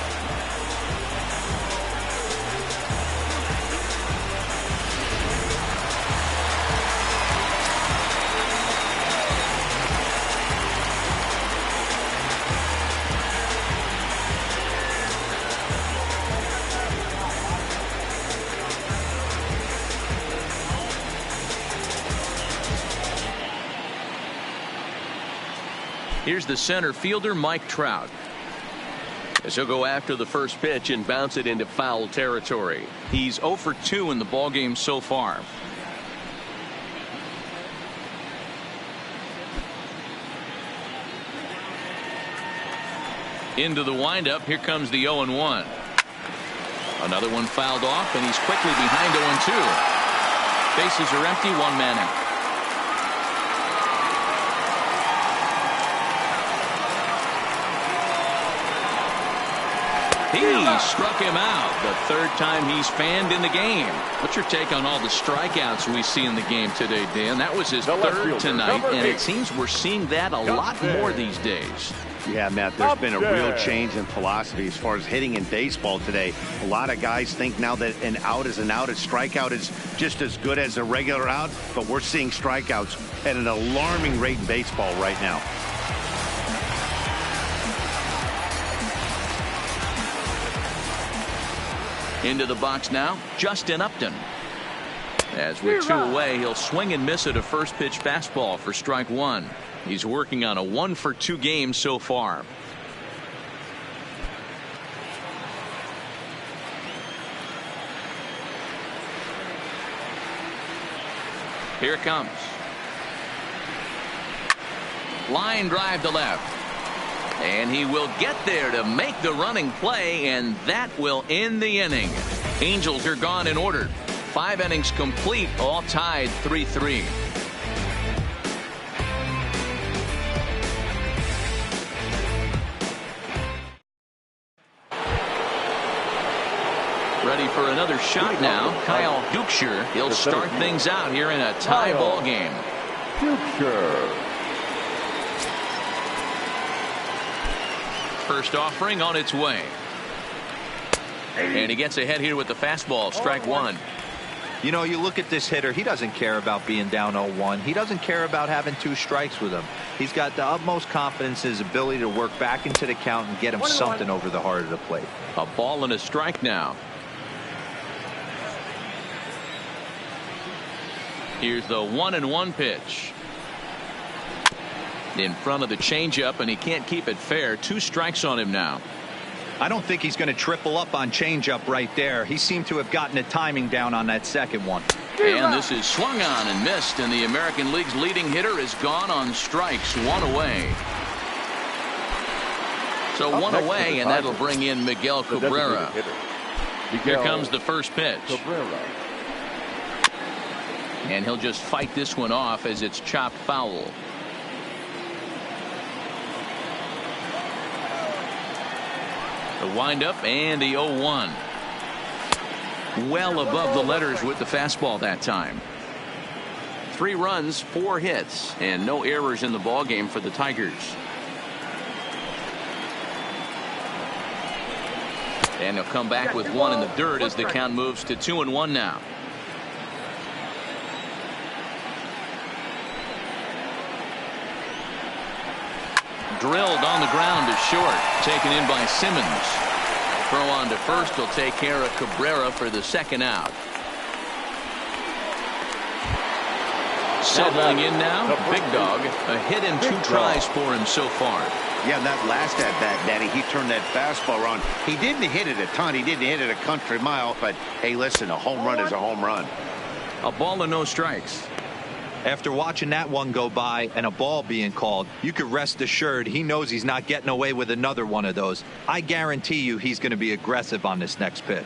Here's the center fielder, Mike Trout. As he'll go after the first pitch and bounce it into foul territory. He's 0 for 2 in the ballgame so far. Into the windup. Here comes the 0-1. Another one fouled off, and he's quickly behind 0-2. Bases are empty, 1 man out. He struck him out the third time he's fanned in the game. What's your take on all the strikeouts we see in the game today, Dan? That was his third tonight, and it seems we're seeing that a lot more these days. Yeah, Matt, there's been a real change in philosophy as far as hitting in baseball today. A lot of guys think now that an out is an out. A strikeout is just as good as a regular out, but we're seeing strikeouts at an alarming rate in baseball right now. Into the box now, Justin Upton. As with 2 away, he'll swing and miss at a first pitch fastball for strike 1. He's working on a 1-for-2 game so far. Here it comes. Line drive to left. And he will get there to make the running play, and that will end the inning. Angels are gone in order. 5 innings complete, all tied 3-3. Ready for another shot now. Kyle Dukeshire. He'll start things out here in a tie ball game. Dukeshire. First offering on its way. And he gets ahead here with the fastball, strike 1. You know, you look at this hitter, he doesn't care about being down 0-1. He doesn't care about having 2 strikes with him. He's got the utmost confidence in his ability to work back into the count and get him something over the heart of the plate. A ball and a strike now. Here's the 1-1 pitch. In front of the changeup, and he can't keep it fair. 2 strikes on him now. I don't think he's going to triple up on changeup right there. He seemed to have gotten the timing down on that second one. And this is swung on and missed, and the American League's leading hitter is gone on strikes. 1 away. So 1 away, and that'll bring in Miguel Cabrera. Here comes the first pitch. And he'll just fight this one off as it's chopped foul. The windup and the 0-1. Well above the letters with the fastball that time. 3 runs, 4 hits, and no errors in the ball game for the Tigers. And he'll come back with 1 in the dirt as the count moves to 2-1 now. Drilled on the ground to short. Taken in by Simmons. Throw on to first will take care of Cabrera for the second out. Settling in now, Big Dog. A hit and 2 tries for him so far. Yeah, that last at bat, Danny, he turned that fastball around. He didn't hit it a ton. He didn't hit it a country mile. But, hey, listen, a home run is a home run. A ball and no strikes. After watching that one go by and a ball being called, you could rest assured he knows he's not getting away with another one of those. I guarantee you he's going to be aggressive on this next pitch.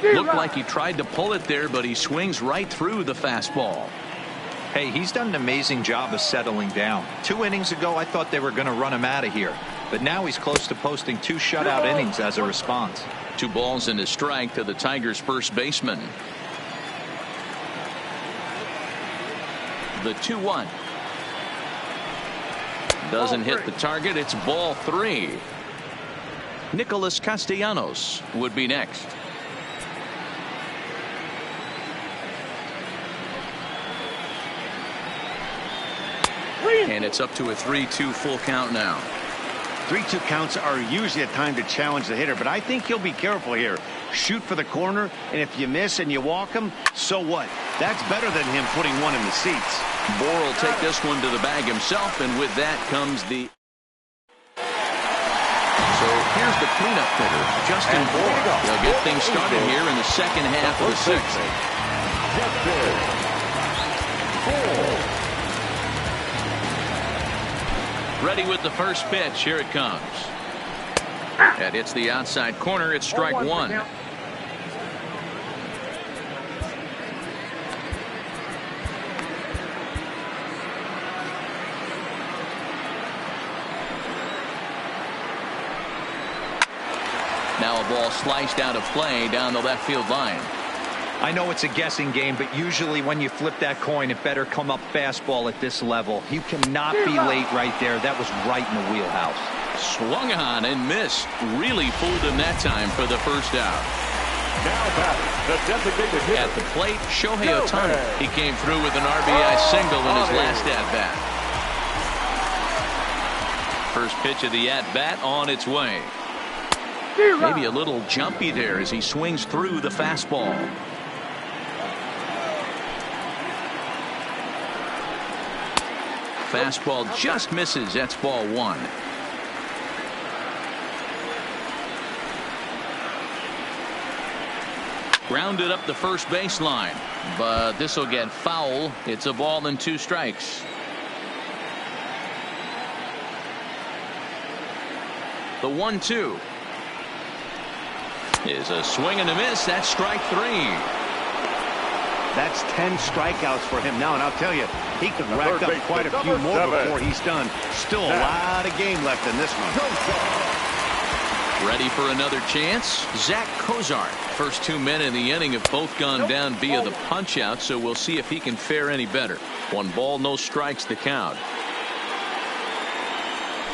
Looked like he tried to pull it there, but he swings right through the fastball. Hey, he's done an amazing job of settling down. 2 innings ago, I thought they were going to run him out of here. But now he's close to posting 2 shutout innings as a response. 2 balls and a strike to the Tigers' first baseman. The 2-1. Doesn't hit the target. It's ball 3. Nicholas Castellanos would be next. And it's up to a 3-2 full count now. 3-2 counts are usually a time to challenge the hitter, but I think he'll be careful here. Shoot for the corner, and if you miss and you walk him, so what? That's better than him putting 1 in the seats. Bohr will take this one to the bag himself, and with that comes the... So here's the cleanup hitter, Justin Bohr. They'll get things started here in the second half of the 6th. Ready with the first pitch. Here it comes. That hits the outside corner. It's strike 1. ball sliced out of play down the left field line. I know it's a guessing game, but usually when you flip that coin, it better come up fastball at this level. You cannot be late right there. That was right in the wheelhouse. Swung on and missed. Really fooled him that time for the first out. Now batting, the designated hitter. At the plate, Shohei Ohtani. He came through with an RBI single in his last at-bat. First pitch of the at-bat on its way. Maybe a little jumpy there as he swings through the fastball. Fastball just misses. That's ball one. Grounded up the first baseline, but this will get foul. It's a ball and 2 strikes. The 1-2 is a swing and a miss. That's strike 3. That's 10 strikeouts for him now, and I'll tell you, he could rack up quite a few more before he's done. Still a lot of game left in this one. Ready for another chance? Zach Cozart. First 2 men in the inning have both gone down via the punch out, so we'll see if he can fare any better. 1 ball, no strikes to count.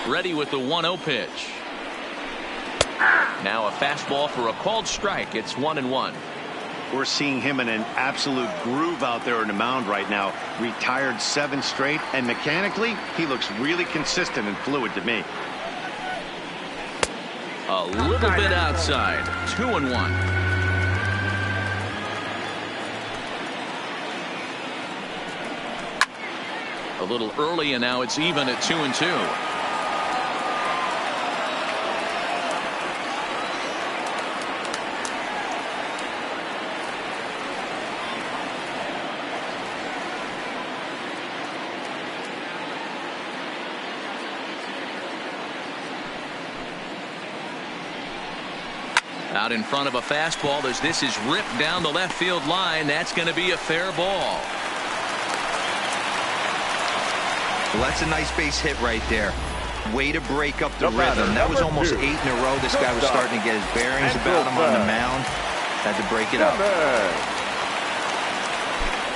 Ready with the 1-0 pitch. Now a fastball for a called strike. It's 1-1. We're seeing him in an absolute groove out there in the mound right now. Retired 7 straight, and mechanically, he looks really consistent and fluid to me. A little bit outside. 2-1. A little early, and now it's even at 2-2. Out in front of a fastball as this is ripped down the left field line. That's going to be a fair ball. Well, that's a nice base hit right there. Way to break up the rhythm. That was almost 8 in a row. This guy was starting to get his bearings about him on the mound. Had to break it up.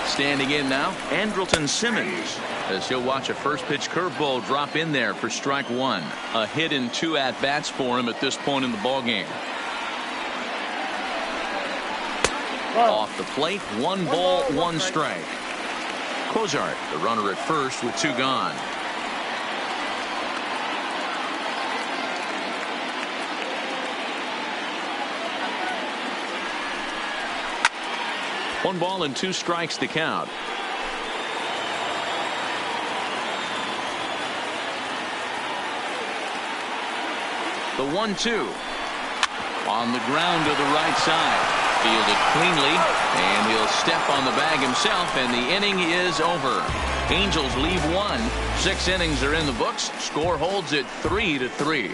Standing in now, Andrelton Simmons, as he'll watch a first pitch curveball drop in there for strike 1. A hit in 2 at-bats for him at this point in the ballgame. Off the plate, 1 ball, 1 strike. Cozart, the runner at first with 2 gone. One ball and 2 strikes to count. The 1-2 on the ground to the right side. Fielded cleanly, and he'll step on the bag himself, and the inning is over. Angels leave 1. 6 innings are in the books. Score holds at 3-3.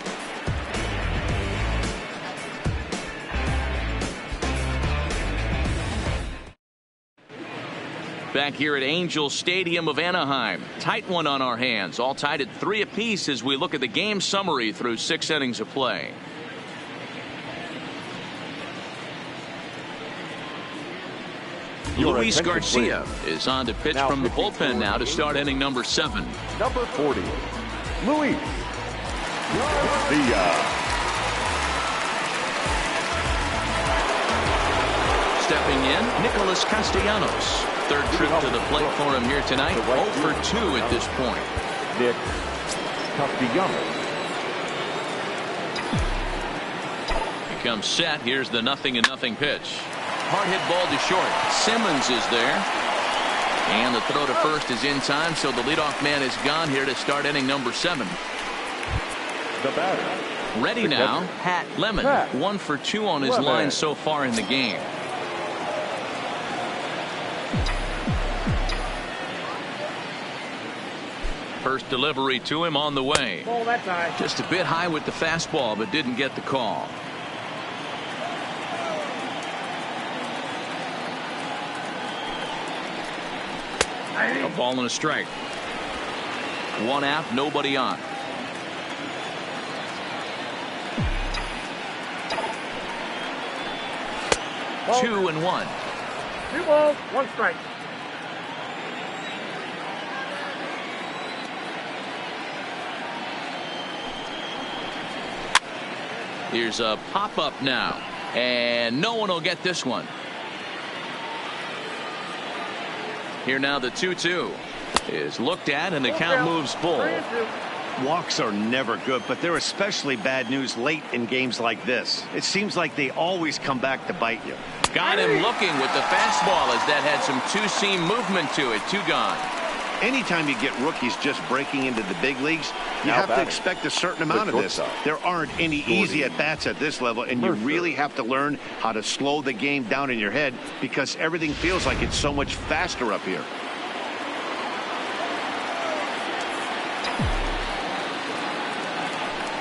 Back here at Angel Stadium of Anaheim. Tight one on our hands. All tied at 3 apiece as we look at the game summary through 6 innings of play. Luis Garcia is on to pitch from the bullpen now to start inning number 7. Number 40, Luis Garcia. Stepping in, Nicholas Castellanos. 3rd trip to the plate for him here tonight. 0 for 2 at this point. Nick Castellanos. He comes set. Here's the 0-0 pitch. Hard hit ball to short. Simmons is there. And the throw to first is in time, so the leadoff man is gone here to start inning number 7. The batter. Ready now, Pat Lemon. 1 for 2 on his line so far in the game. First delivery to him on the way. Ball that time. Just a bit high with the fastball, but didn't get the call. A ball and a strike. 1 out, nobody on. 2-1. 2 balls, 1 strike. Here's a pop-up now, and no one will get this one. Here now the 2-2 is looked at, and the count moves full. 3-2. Walks are never good, but they're especially bad news late in games like this. It seems like they always come back to bite you. Got him looking with the fastball as that had some two-seam movement to it. 2 gone. Anytime you get rookies just breaking into the big leagues, you have to expect a certain amount of this. There aren't any easy at-bats at this level, and you really have to learn how to slow the game down in your head because everything feels like it's so much faster up here.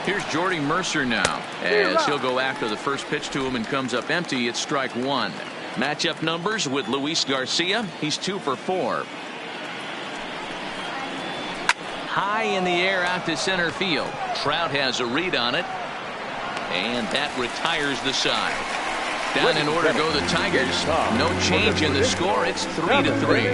Here's Jordy Mercer now as he'll go after the first pitch to him and comes up empty. It's strike 1. Matchup numbers with Luis Garcia. He's 2 for 4. High in the air out to center field. Trout has a read on it, and that retires the side. Down in order go the Tigers. No change in the score. It's 3-3.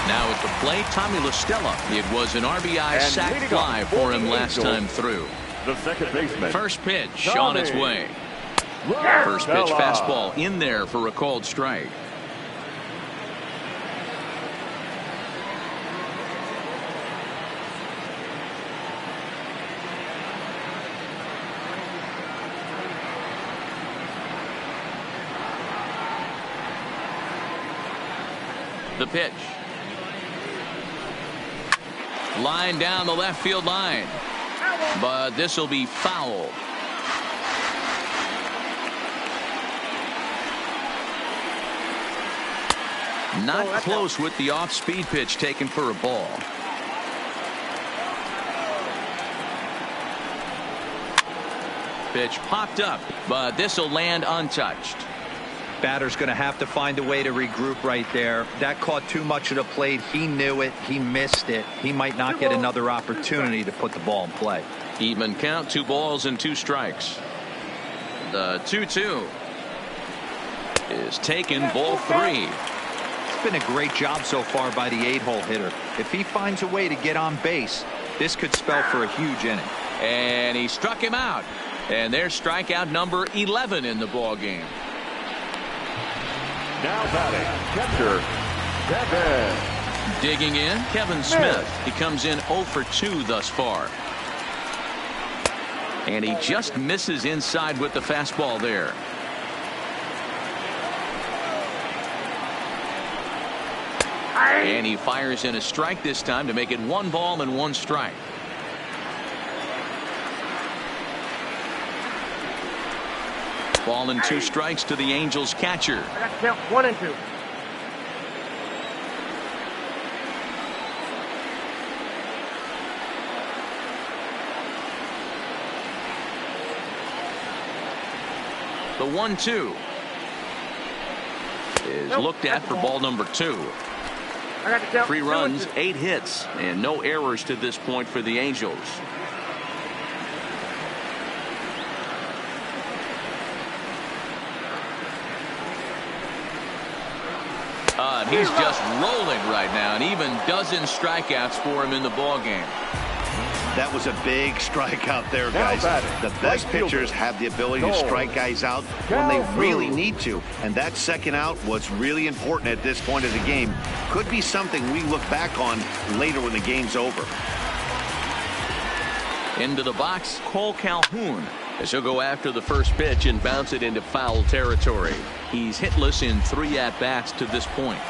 Now at the plate, Tommy La Stella. It was an RBI sac fly for him last time through. The second baseman. First pitch on its way. First pitch fastball in there for a called strike. The pitch. Line down the left field line. But this will be foul. Not close with the off-speed pitch taken for a ball. Pitch popped up, but this will land untouched. Batter's going to have to find a way to regroup right there. That caught too much of the plate. He knew it. He missed it. He might not get another opportunity to put the ball in play. Even count, 2 balls and 2 strikes. The 2-2 is taken, ball 3. It's been a great job so far by the 8-hole hitter. If he finds a way to get on base, this could spell for a huge inning. And he struck him out. And there's strikeout number 11 in the ball game. Now batting, catcher, Kevin. Digging in, Kevin Smith. He comes in 0 for 2 thus far. And he just misses inside with the fastball there. And he fires in a strike this time to make it 1 ball and 1 strike. Ball and 2 strikes to the Angels catcher. I got to count 1 and 2. The 1-2 is looked at for ball number 2. I got to count 3 2 runs, and 2. 8 hits, and no errors to this point for the Angels. He's just rolling right now, and even dozen strikeouts for him in the ball game. That was a big strikeout there, guys. The best pitchers have the ability to strike guys out when they really need to, and that second out was really important at this point of the game. Could be something we look back on later when the game's over. Into the box, Cole Calhoun, as he'll go after the first pitch and bounce it into foul territory. He's hitless in 3 at-bats to this point.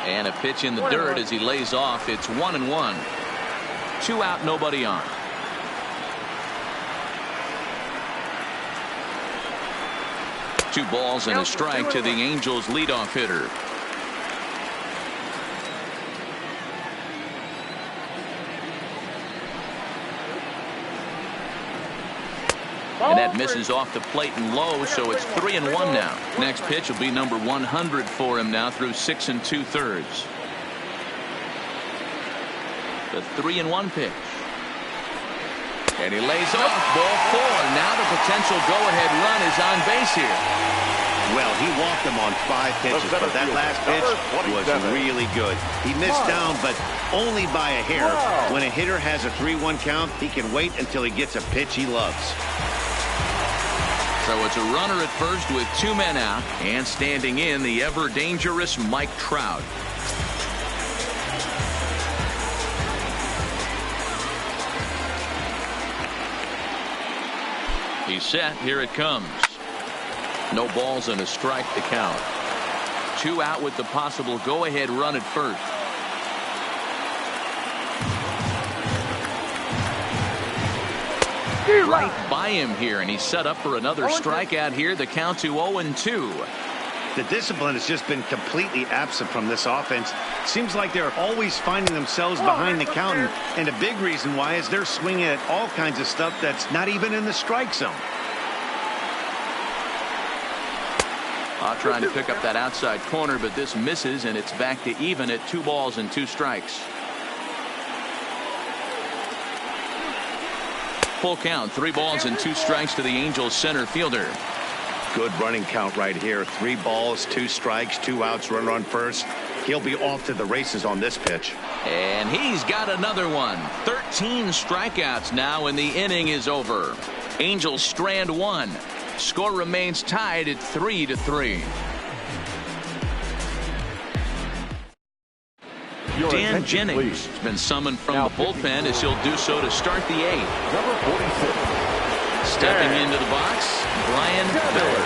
And a pitch in the dirt as he lays off. It's 1-1. 2 out, nobody on. Two balls and a strike to the Angels leadoff hitter. And that misses off the plate and low, so it's 3-1 now. Next pitch will be number 100 for him now through 6 2/3. The 3-1 pitch. And he lays off ball 4. Now the potential go-ahead run is on base here. Well, he walked him on 5 pitches, but that last pitch was really good. He missed down, but only by a hair. When a hitter has a 3-1 count, he can wait until he gets a pitch he loves. So it's a runner at first with 2 men out, and standing in the ever-dangerous Mike Trout. He's set. Here it comes. No balls and a strike to count. 2 out with the possible go-ahead run at first. Right by him here, and he's set up for another strikeout here. The count to 0-2. The discipline has just been completely absent from this offense. Seems like they're always finding themselves behind the counter, and a big reason why is they're swinging at all kinds of stuff that's not even in the strike zone. Trying to pick up that outside corner, but this misses, and it's back to even at 2 balls and 2 strikes. Full count, 3 balls and 2 strikes to the Angels center fielder. Good running count right here. 3 balls, 2 strikes, 2 outs, runner on first. He'll be off to the races on this pitch. And he's got another one. 13 strikeouts now, and the inning is over. Angels strand 1. Score remains tied at 3-3. Dan Jennings has been summoned from the bullpen as he'll do so to start the 8th. Number 46. Stepping into the box, Brian Miller.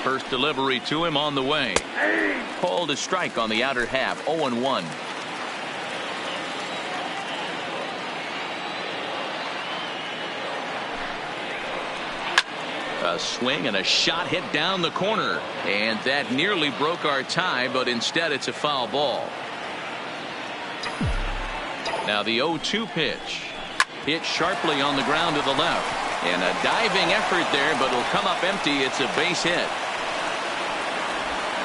First delivery to him on the way. Called a strike on the outer half. 0-1. A swing and a shot hit down the corner, and that nearly broke our tie, but instead it's a foul ball. Now the 0-2 pitch hit sharply on the ground to the left, and a diving effort there, but it'll come up empty. It's a base hit.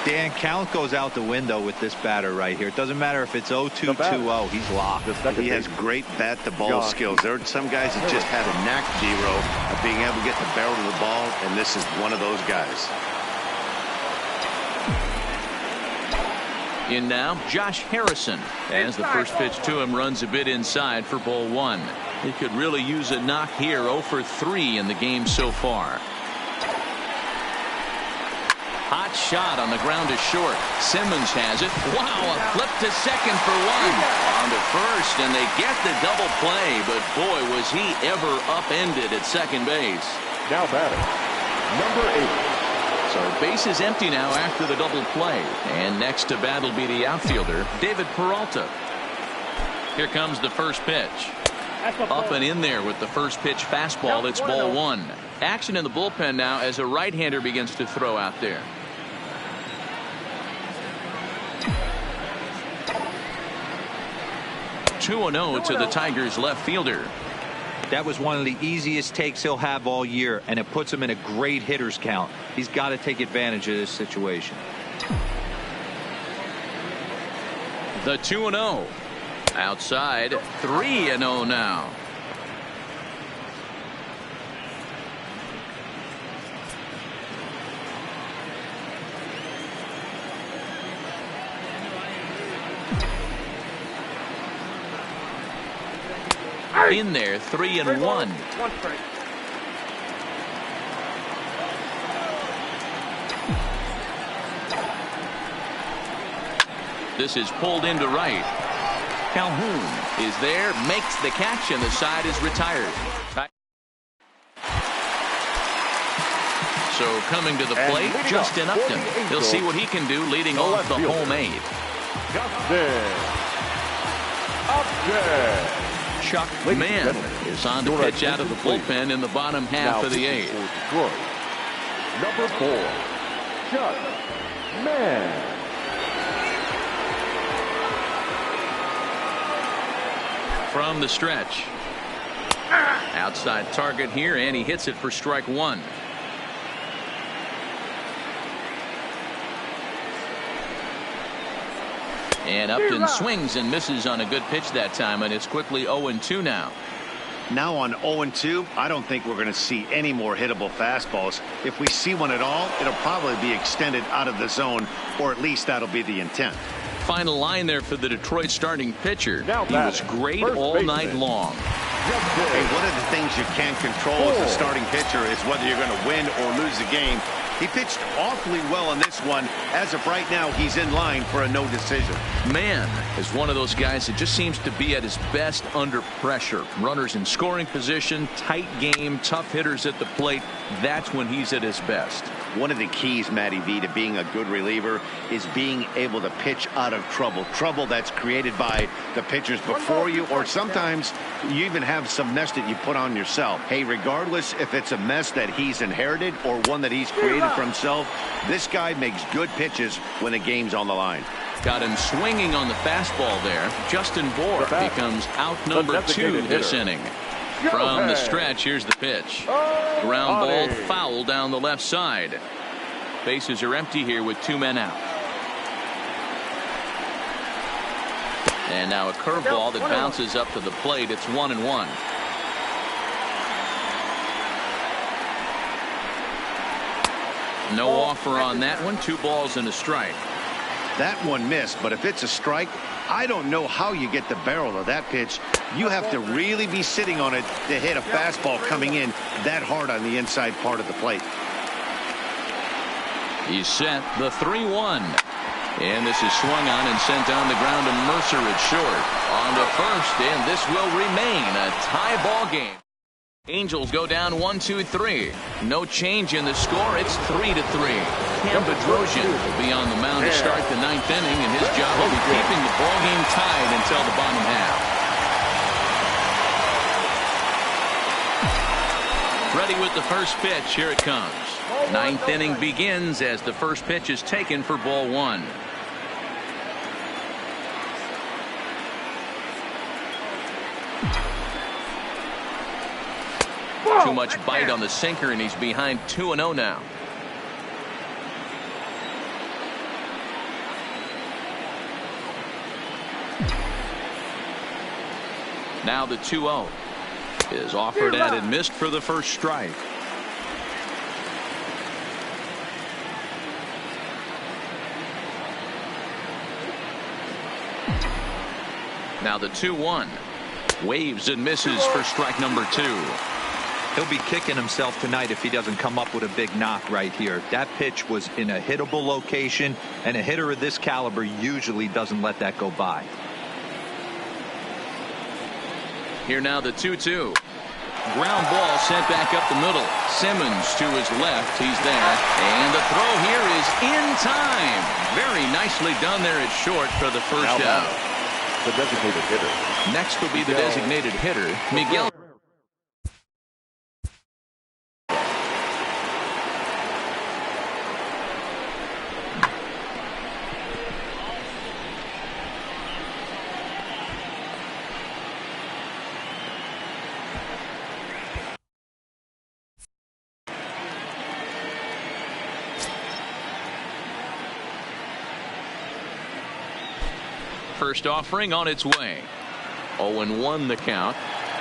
Dan, count goes out the window with this batter right here. It doesn't matter if it's 0-2, 2-0. He's locked. He has great bat-to-ball skills. There are some guys that just have a knack, Giro, of being able to get the barrel of the ball, and this is one of those guys. In now, Josh Harrison, as the first pitch to him runs a bit inside for ball 1. He could really use a knock here. 0 for 3 in the game so far. Hot shot on the ground to short. Simmons has it. Wow, a flip to second for 1. On to first, and they get the double play, but boy, was he ever upended at second base. Now batting, number 8. So base is empty now after the double play, and next to bat will be the outfielder, David Peralta. Here comes the first pitch. Up and in there with the first pitch fastball. It's ball 1. Action in the bullpen now as a right-hander begins to throw out there. 2-0 to the Tigers left fielder. That was one of the easiest takes he'll have all year, and it puts him in a great hitter's count. He's got to take advantage of this situation. The 2-0. Outside, 3-0 now. In there, 3-1. 1 strike. This is pulled into right. Calhoun is there, makes the catch, and the side is retired. So coming to the plate, Justin Upton. He'll see what he can do leading off the home 8. Upton. Chuck Mann is on to pitch out of the bullpen in the bottom half of the 8th. Number 4, Chuck Mann. From the stretch. Outside target here, and he hits it for strike 1. And Upton swings and misses on a good pitch that time, and it's quickly 0-2 now. Now on 0-2, I don't think we're going to see any more hittable fastballs. If we see one at all, it'll probably be extended out of the zone, or at least that'll be the intent. Final line there for the Detroit starting pitcher. He was great all night long. Hey, one of the things you can't control as a starting pitcher is whether you're going to win or lose the game. He pitched awfully well in this one. As of right now, he's in line for a no decision. Man is one of those guys that just seems to be at his best under pressure. Runners in scoring position, tight game, tough hitters at the plate. That's when he's at his best. One of the keys, Matty V, to being a good reliever is being able to pitch out of trouble. Trouble that's created by the pitchers before you, or sometimes you even have some mess that you put on yourself. Hey, regardless if it's a mess that he's inherited or one that he's created for himself, this guy makes good pitches when the game's on the line. Got him swinging on the fastball there. Justin Bour becomes out number 2 this inning. From the stretch, here's the pitch. Ground ball foul down the left side. Bases are empty here with 2 men out. And now a curveball that bounces up to the plate. It's 1-1. No offer on that one. 2 balls and a strike. That one missed, but if it's a strike, I don't know how you get the barrel of that pitch. You have to really be sitting on it to hit a fastball coming in that hard on the inside part of the plate. He's set the 3-1. And this is swung on and sent down the ground to Mercer at short. On to first, and this will remain a tie ball game. Angels go down 1-2-3. No change in the score. It's 3-3. Cam Bedrosian will be on the mound to start the 9th inning, and his job will be keeping the ball game tied until the bottom half. Ready with the first pitch. Here it comes. 9th inning begins as the first pitch is taken for ball 1. Too much bite on the sinker, and he's behind 2-0 now. Now the 2-0 is offered at and missed for the first strike. Now the 2-1 waves and misses for strike number 2. He'll be kicking himself tonight if he doesn't come up with a big knock right here. That pitch was in a hittable location, and a hitter of this caliber usually doesn't let that go by. Here now the 2-2. Ground ball sent back up the middle. Simmons to his left. He's there. And the throw here is in time. Very nicely done there at short for the first out. The designated hitter. Next will be the designated hitter, Miguel. First offering on its way. 0-1 the count.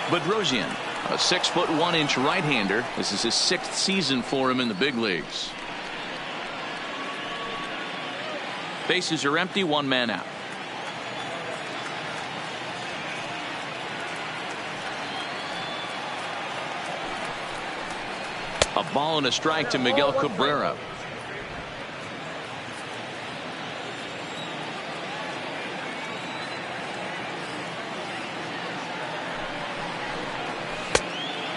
Bedrosian, a 6-foot 1-inch right-hander. This is his 6th season for him in the big leagues. Bases are empty, 1 man out. A ball and a strike to Miguel Cabrera.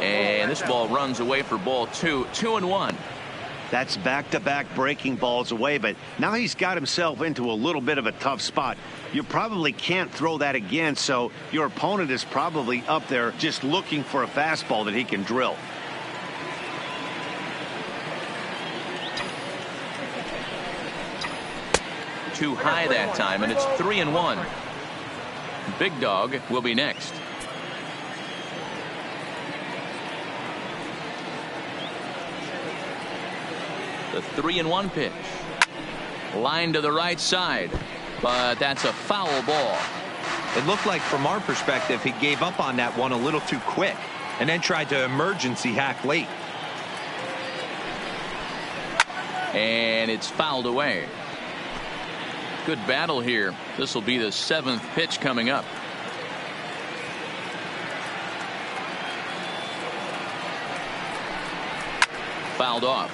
And this ball runs away for ball 2. 2-1. That's back-to-back breaking balls away, but now he's got himself into a little bit of a tough spot. You probably can't throw that again, so your opponent is probably up there just looking for a fastball that he can drill. Too high that time, and it's 3-1. Big Dog will be next. The 3-1 pitch. Line to the right side. but that's a foul ball. It looked like, from our perspective, he gave up on that one a little too quick and then tried to emergency hack late. And it's fouled away. Good battle here. This will be the 7th pitch coming up. Fouled off.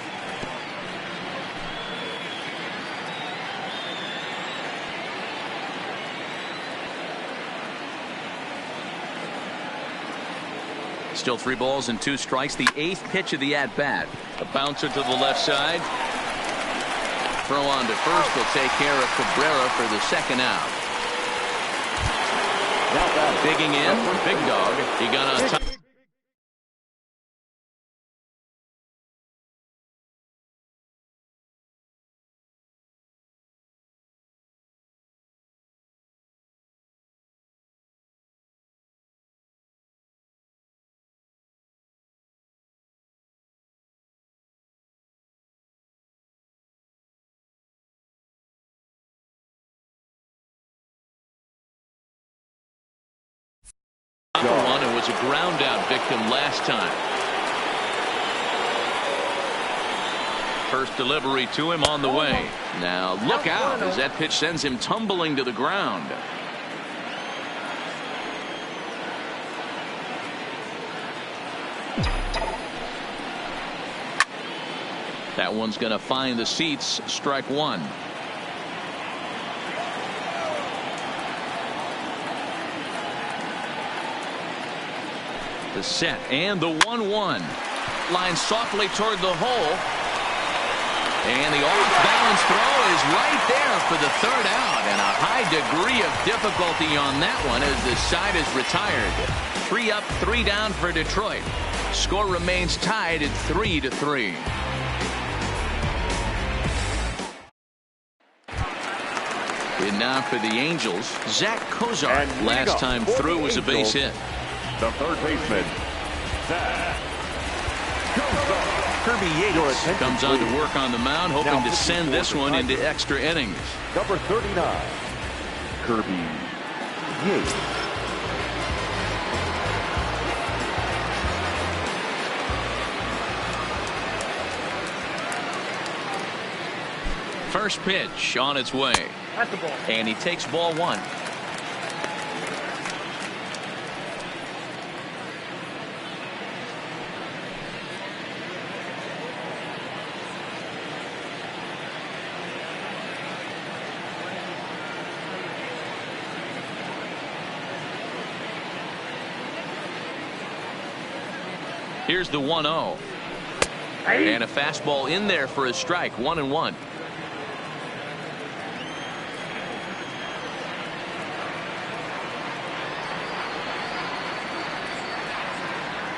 Still 3 balls and 2 strikes. The 8th pitch of the at-bat. A bouncer to the left side. Throw on to first will take care of Cabrera for the 2nd out. Digging in, Big Dog. He got on top. One, it was a ground out victim last time. First delivery to him on the way. Now look out as that pitch sends him tumbling to the ground. That one's going to find the seats. Strike 1. The set and the 1-1. Line softly toward the hole. And the off-balance throw is right there for the 3rd out. And a high degree of difficulty on that one as the side is retired. 3 up, 3 down for Detroit. Score remains tied at 3-3. And now for the Angels, Zach Kozar. Last time through was a base hit. The 3rd baseman, Zach Kozar. Kirby Yates comes on to work on the mound, hoping to send this one into extra innings. Number 39, Kirby Yates. First pitch on its way. That's the ball. And he takes ball 1. Here's the 1-0. And a fastball in there for a strike. 1-1.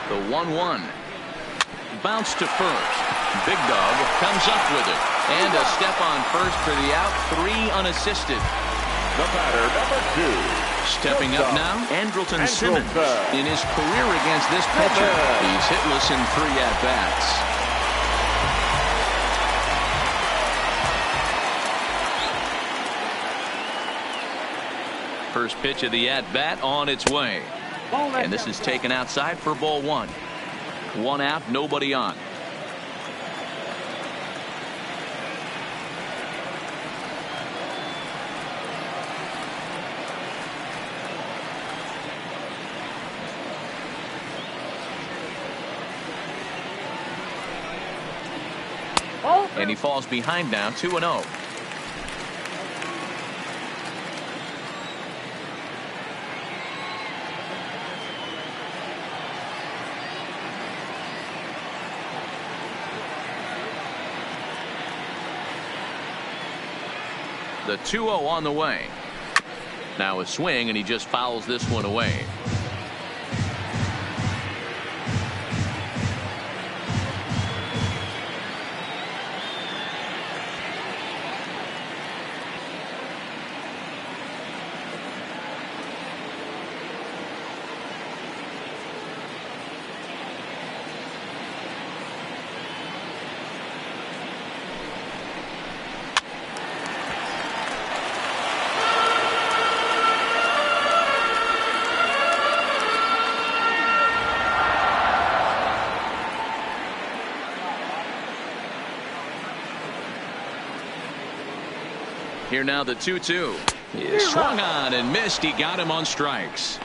The 1-1. Bounce to first. Big Dog comes up with it. And a step on first for the out. 3 unassisted. The batter, number 2. Stepping up now, Andrelton Simmons. In his career against this pitcher, he's hitless in 3 at-bats. First pitch of the at-bat on its way. And this is taken outside for ball 1. 1 out, nobody on. And he falls behind now, 2-0. The 2-0 on the way. Now a swing, and he just fouls this one away. Here now the 2-2. He swung on and missed. He got him on strikes.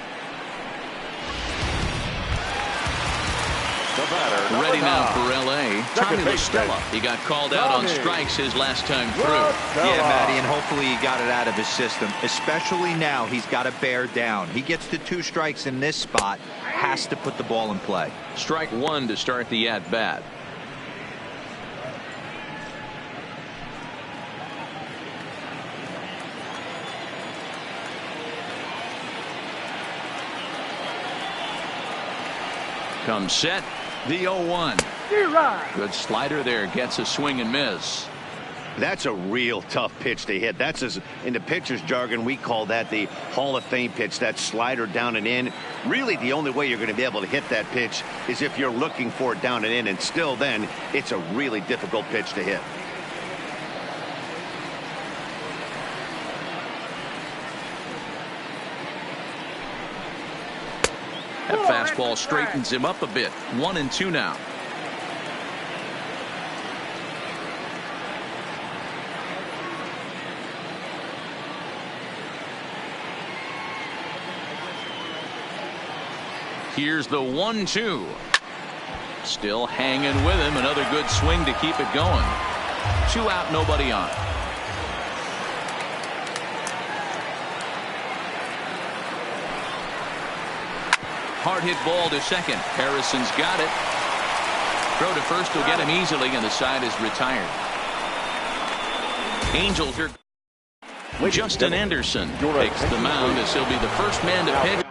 The batter, Ready now for L.A. Tommy La Stella. He got called out on strikes his last time through. Yeah, Matty, and hopefully he got it out of his system. Especially now, he's got to bear down. He gets to 2 strikes in this spot, has to put the ball in play. Strike 1 to start the at-bat. Comes set. The 0-1. Good slider there. Gets a swing and miss. That's a real tough pitch to hit. That's, as in the pitcher's jargon, we call that the Hall of Fame pitch. That slider down and in. Really, the only way you're going to be able to hit that pitch is if you're looking for it down and in. And still then, it's a really difficult pitch to hit. That fastball straightens him up a bit. 1-2 now. Here's the 1-2. Still hanging with him. Another good swing to keep it going. 2 out, nobody on. Hard hit ball to second. Harrison's got it. Throw to first will get him easily, and the side is retired. Angels are. Justin Anderson takes the mound as he'll be the first man to pitch.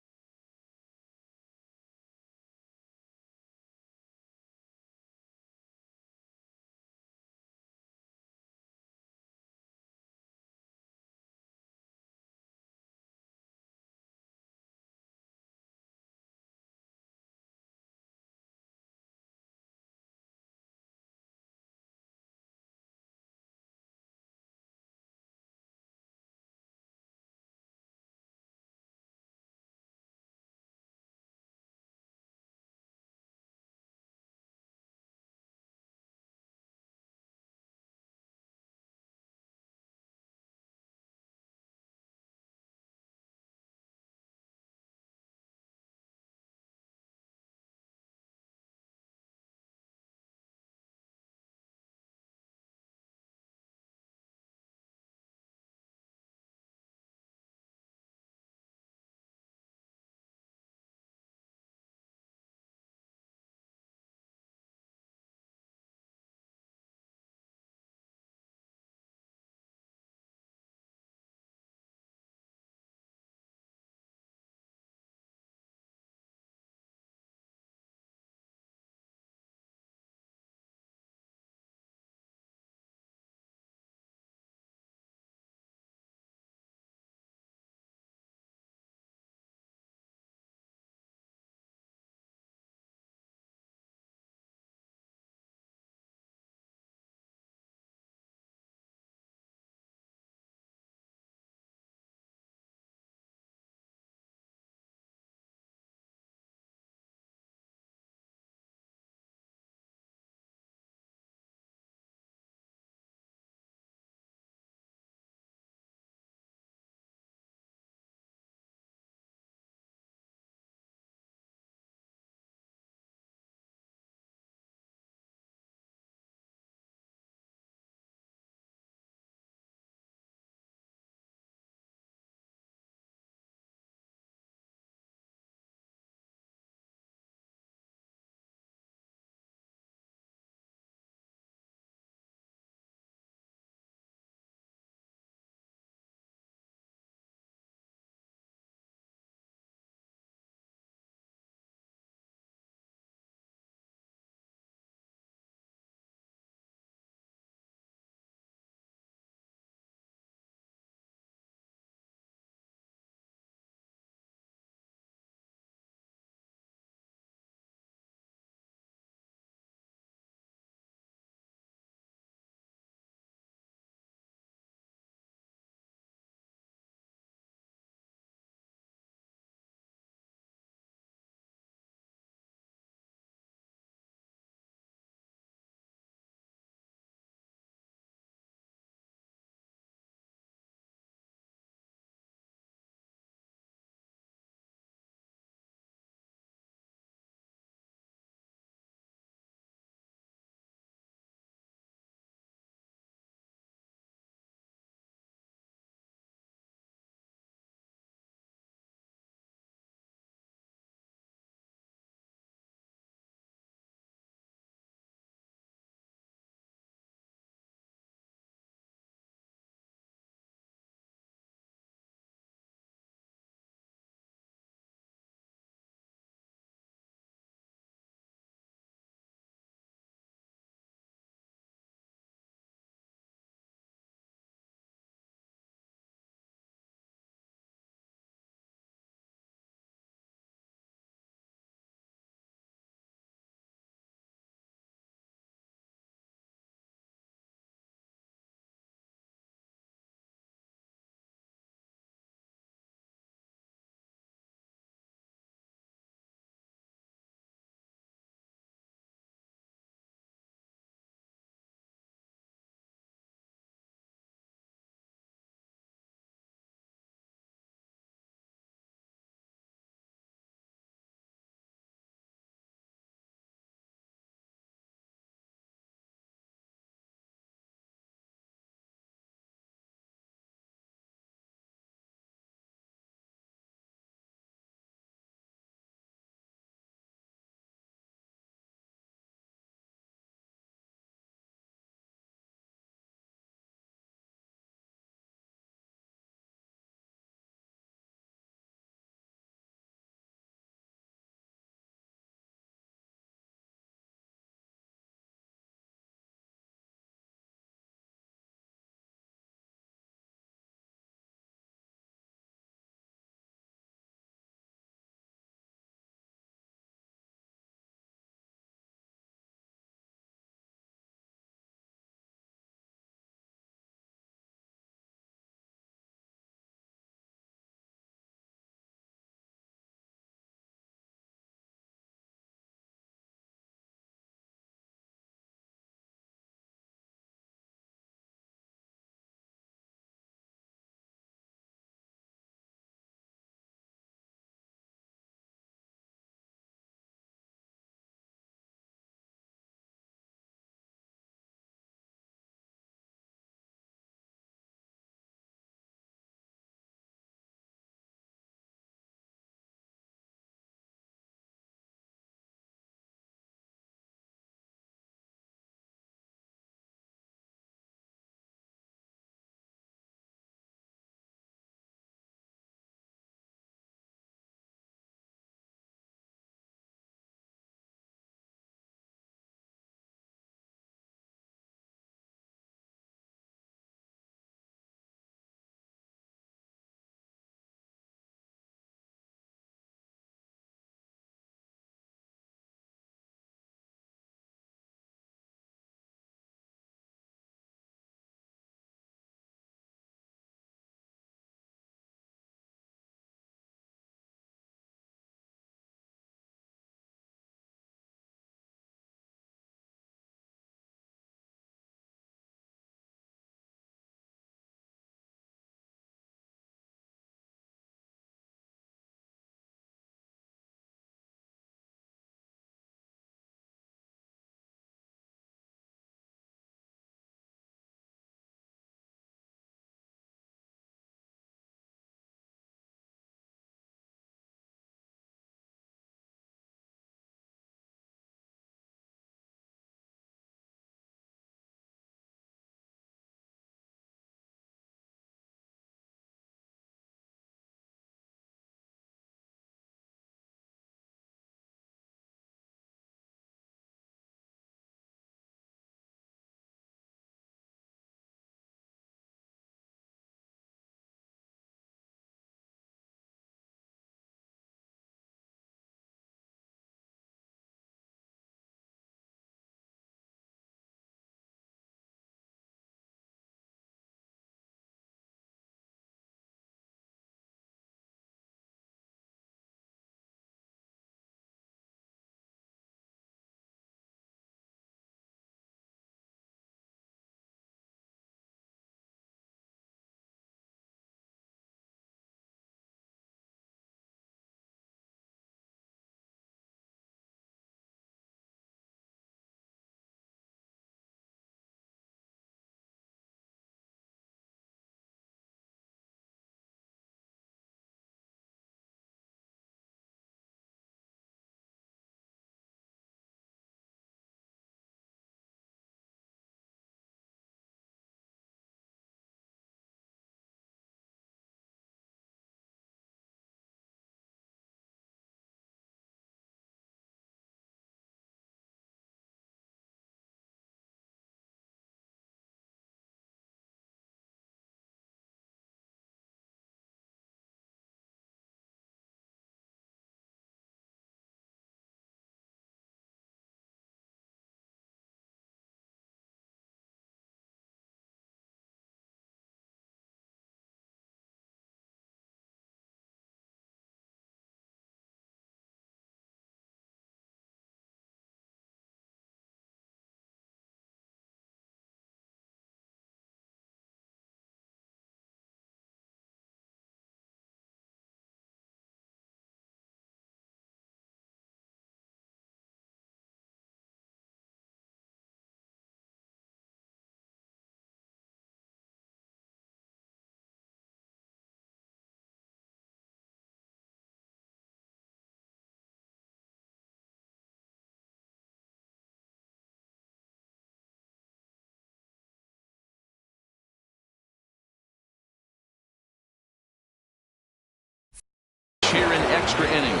extra innings.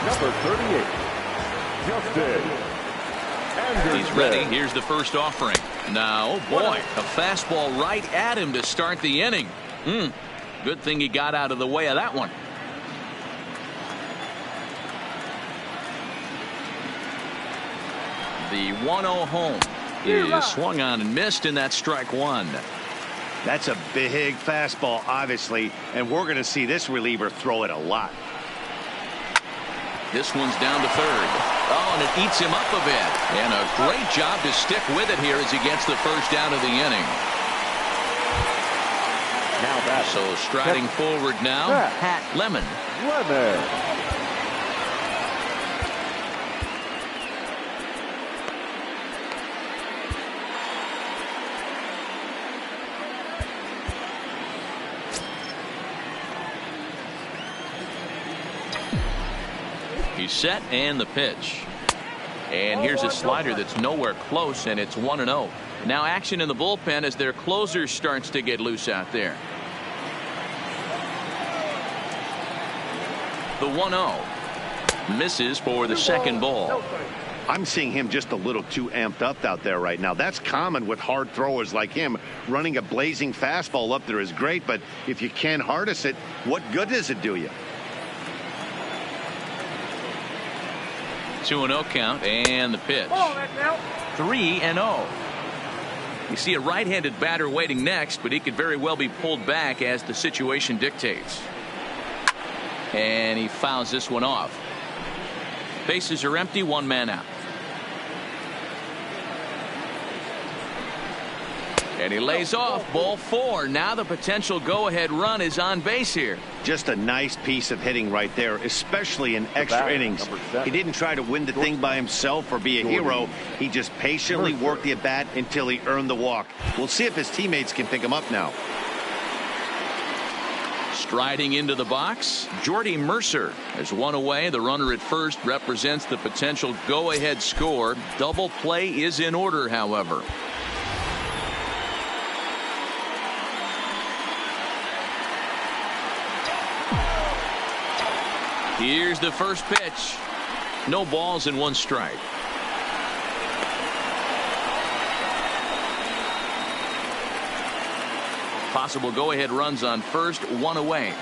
Number 38, Justin Anderson. He's ready. Here's the first offering. Now, oh boy, a fastball right at him to start the inning. Good thing he got out of the way of that one. The 1-0 home is swung on and missed, and that's strike one. That's a big fastball, obviously, and we're going to see this reliever throw it a lot. This one's down to third. Oh, and it eats him up a bit. And a great job to stick with it here as he gets the first out of the inning. Now back. So striding forward now, Pat Lemon. He's set, and the pitch. And here's a slider that's nowhere close, and it's 1-0. Now action in the bullpen as their closer starts to get loose out there. The 1-0 misses for the second ball. I'm seeing him just a little too amped up out there right now. That's common with hard throwers like him. Running a blazing fastball up there is great, but if you can't harness it, what good does it do you? 2-0 count, and the pitch. 3-0. You see a right-handed batter waiting next, but he could very well be pulled back as the situation dictates. And he fouls this one off. Bases are empty, one man out. And he lays off, ball four. Now the potential go-ahead run is on base here. Just a nice piece of hitting right there, especially in extra innings. He didn't try to win the thing by himself or be a hero. He just patiently worked the at-bat until he earned the walk. We'll see if his teammates can pick him up now. Striding into the box, Jordy Mercer. There's one away. The runner at first represents the potential go-ahead score. Double play is in order, however. Here's the first pitch. No balls and one strike. Possible go-ahead runs on first, one away.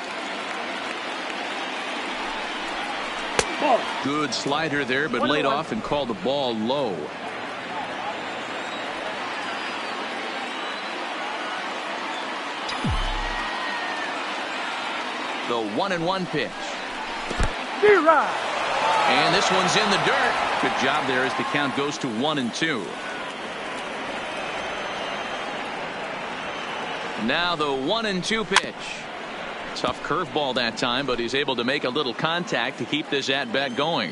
Good slider there, but laid off and called the ball low. The 1-1 pitch. And this one's in the dirt. Good job there as the count goes to 1-2. Now the 1-2 pitch. Tough curveball that time, but he's able to make a little contact to keep this at bat going.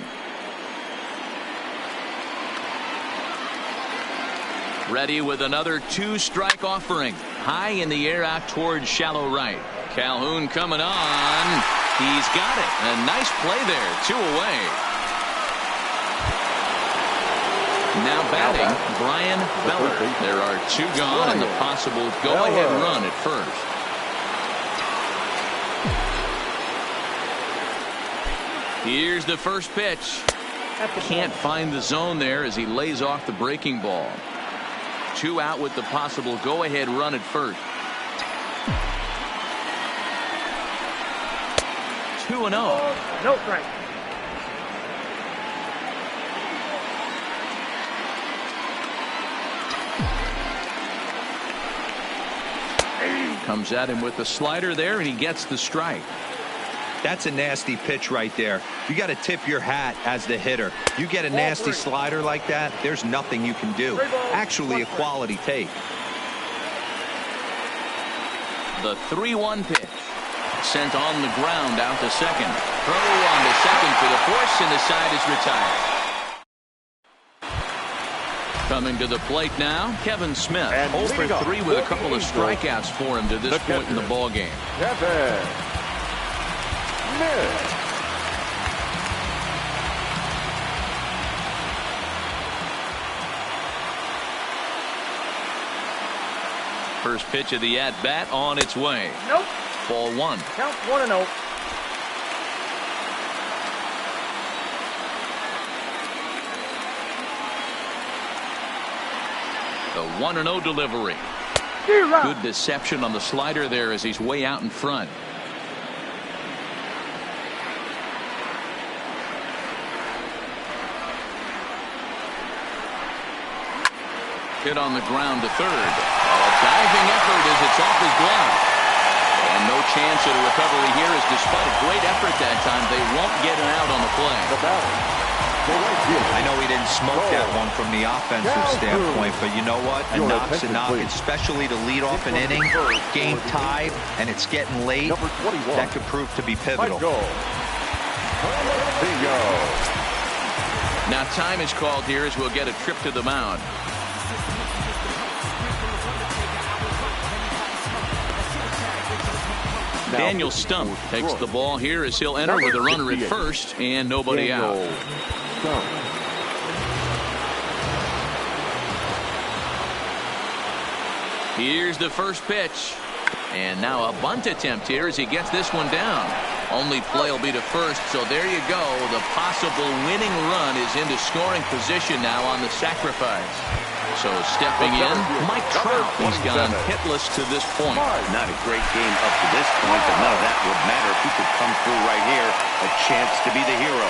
Ready with another two-strike offering. High in the air out towards shallow right. Calhoun coming on. He's got it. A nice play there. 2 away. Now batting, Brian Beller. There are 2 gone and the possible go-ahead run at first. Here's the first pitch. Can't find the zone there as he lays off the breaking ball. 2 out with the possible go-ahead run at first. 2-0. No strike. Comes at him with the slider there, and he gets the strike. That's a nasty pitch right there. You got to tip your hat as the hitter. You get a nasty slider like that, there's nothing you can do. Actually a quality take. The 3-1 pitch. Sent on the ground out to second. Throw on to second for the force, and the side is retired. Coming to the plate now, Kevin Smith. 0 for 3 with a couple of strikeouts for him to this point in the ball game. Kevin Smith. First pitch of the at-bat on its way. Nope. Ball 1. Count 1-0. 1-0 delivery. Good deception on the slider there as he's way out in front. Hit on the ground to third. A diving effort as it's off his glove. And no chance at a recovery here, as despite a great effort that time, they won't get an out on the play. I know he didn't smoke that one from the offensive standpoint, but you know what? A knock's a knock, especially to lead off an inning, game tied, and it's getting late. That could prove to be pivotal. Now time is called here as we'll get a trip to the mound. Daniel Stump takes the ball here as he'll enter with a runner at first and nobody out. Here's the first pitch. And now a bunt attempt here as he gets this one down. Only play will be to first, so there you go. The possible winning run is into scoring position now on the sacrifice. So stepping in, Mike Trout. He's gone hitless to this point. Not a great game up to this point, but none of that would matter if he could come through right here. A chance to be the hero.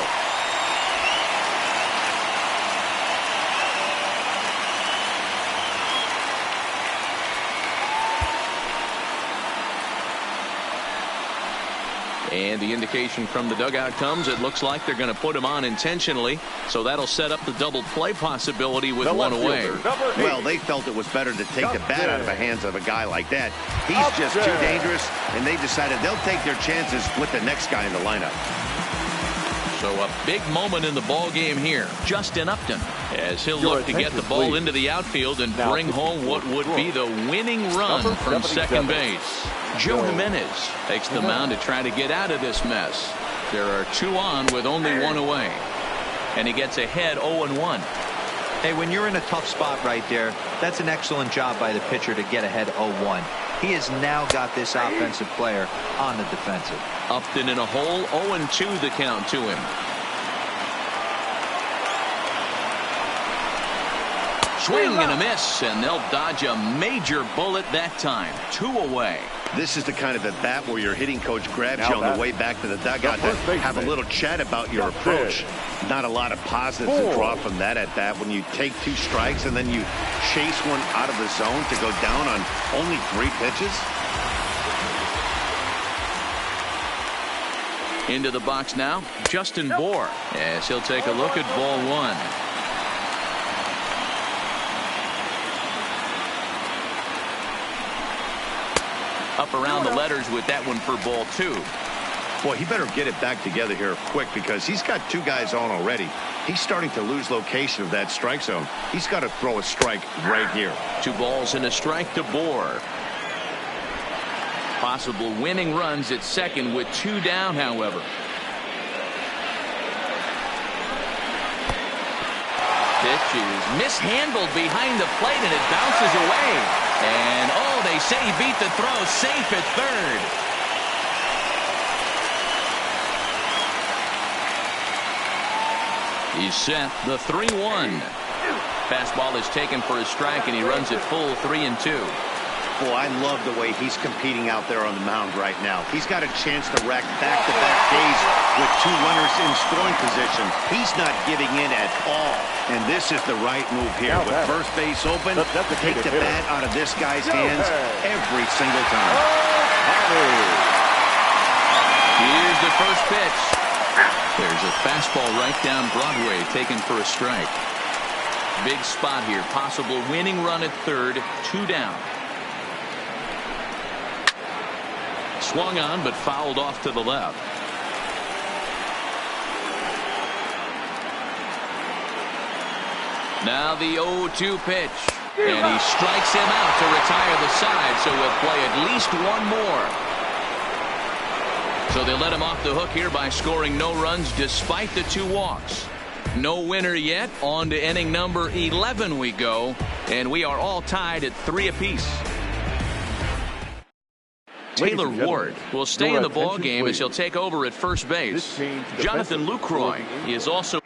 And the indication from the dugout comes, it looks like they're going to put him on intentionally. So that'll set up the double play possibility with one away. Well, they felt it was better to take the bat out of the hands of a guy like that. He's just too dangerous, and they decided they'll take their chances with the next guy in the lineup. So a big moment in the ball game here. Justin Upton, as he'll look to get the ball into the outfield and bring home what would be the winning run from second base. Joe Jimenez takes the mound to try to get out of this mess. There are two on with only one away. And he gets ahead 0-1. Hey, when you're in a tough spot right there, that's an excellent job by the pitcher to get ahead 0-1. He has now got this offensive player on the defensive. Upton in a hole, 0-2 the count to him. Swing and a miss, and they'll dodge a major bullet that time. 2 away. This is the kind of at bat where your hitting coach grabs you on the way back to the dugout to have a little chat about your approach. Not a lot of positives to draw from that at bat when you take 2 strikes and then you chase one out of the zone to go down on only 3 pitches. Into the box now, Justin Bour, as he'll take a look at ball 1. Up around the letters with that one for ball 2. Boy, he better get it back together here quick because he's got 2 guys on already. He's starting to lose location of that strike zone. He's got to throw a strike right here. 2 balls and a strike to Bour. Possible winning runs at second with 2 down, however. Pitch is mishandled behind the plate and it bounces away. And oh, they say he beat the throw safe at third. He's set the 3-1. Fastball is taken for a strike and he runs it full 3-2. Boy, I love the way he's competing out there on the mound right now. He's got a chance to rack back-to-back days with 2 runners in scoring position. He's not giving in at all. And this is the right move here. With first base open, take the bat out of this guy's hands every single time. Here's the first pitch. There's a fastball right down Broadway taken for a strike. Big spot here. Possible winning run at third. 2 down. Swung on but fouled off to the left. Now the 0-2 pitch. And he strikes him out to retire the side, so we'll play at least 1 more. So they let him off the hook here by scoring no runs despite the 2 walks. No winner yet. On to inning number 11 we go. And we are all tied at 3 apiece. Taylor Ward will stay in the ball game as he'll take over at first base. Jonathan Lucroy is also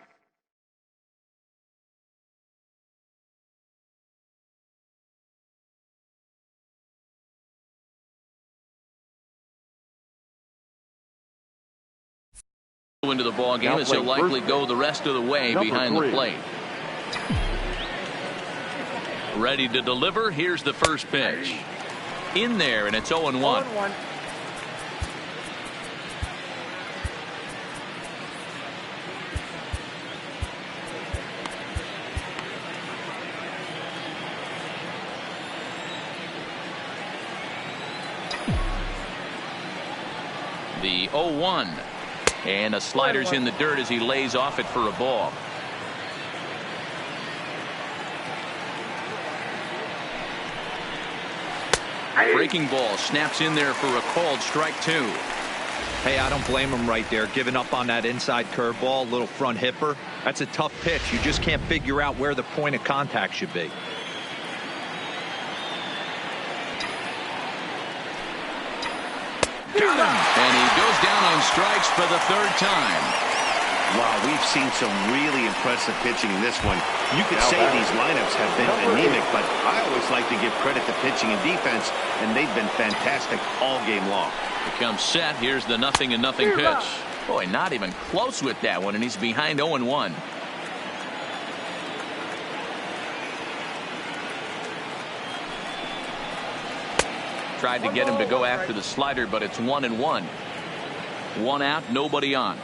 into the ball game, as he'll likely go the rest of the way behind the plate. Ready to deliver. Here's the first pitch. In there, and it's 0-1. The 0-1. And a slider's in the dirt as he lays off it for a ball. Breaking ball snaps in there for a called strike 2. Hey, I don't blame him right there. Giving up on that inside curveball, little front hipper. That's a tough pitch. You just can't figure out where the point of contact should be. Got him. And he goes down on strikes for the third time. Wow, we've seen some really impressive pitching in this one. You could say these lineups have been anemic, but I always like to give credit to pitching and defense, and they've been fantastic all game long. Becomes set. Here's the 0-0 pitch. Boy, not even close with that one, and he's behind 0-1. Tried to get him to go after the slider, but it's 1-1. One out, nobody on.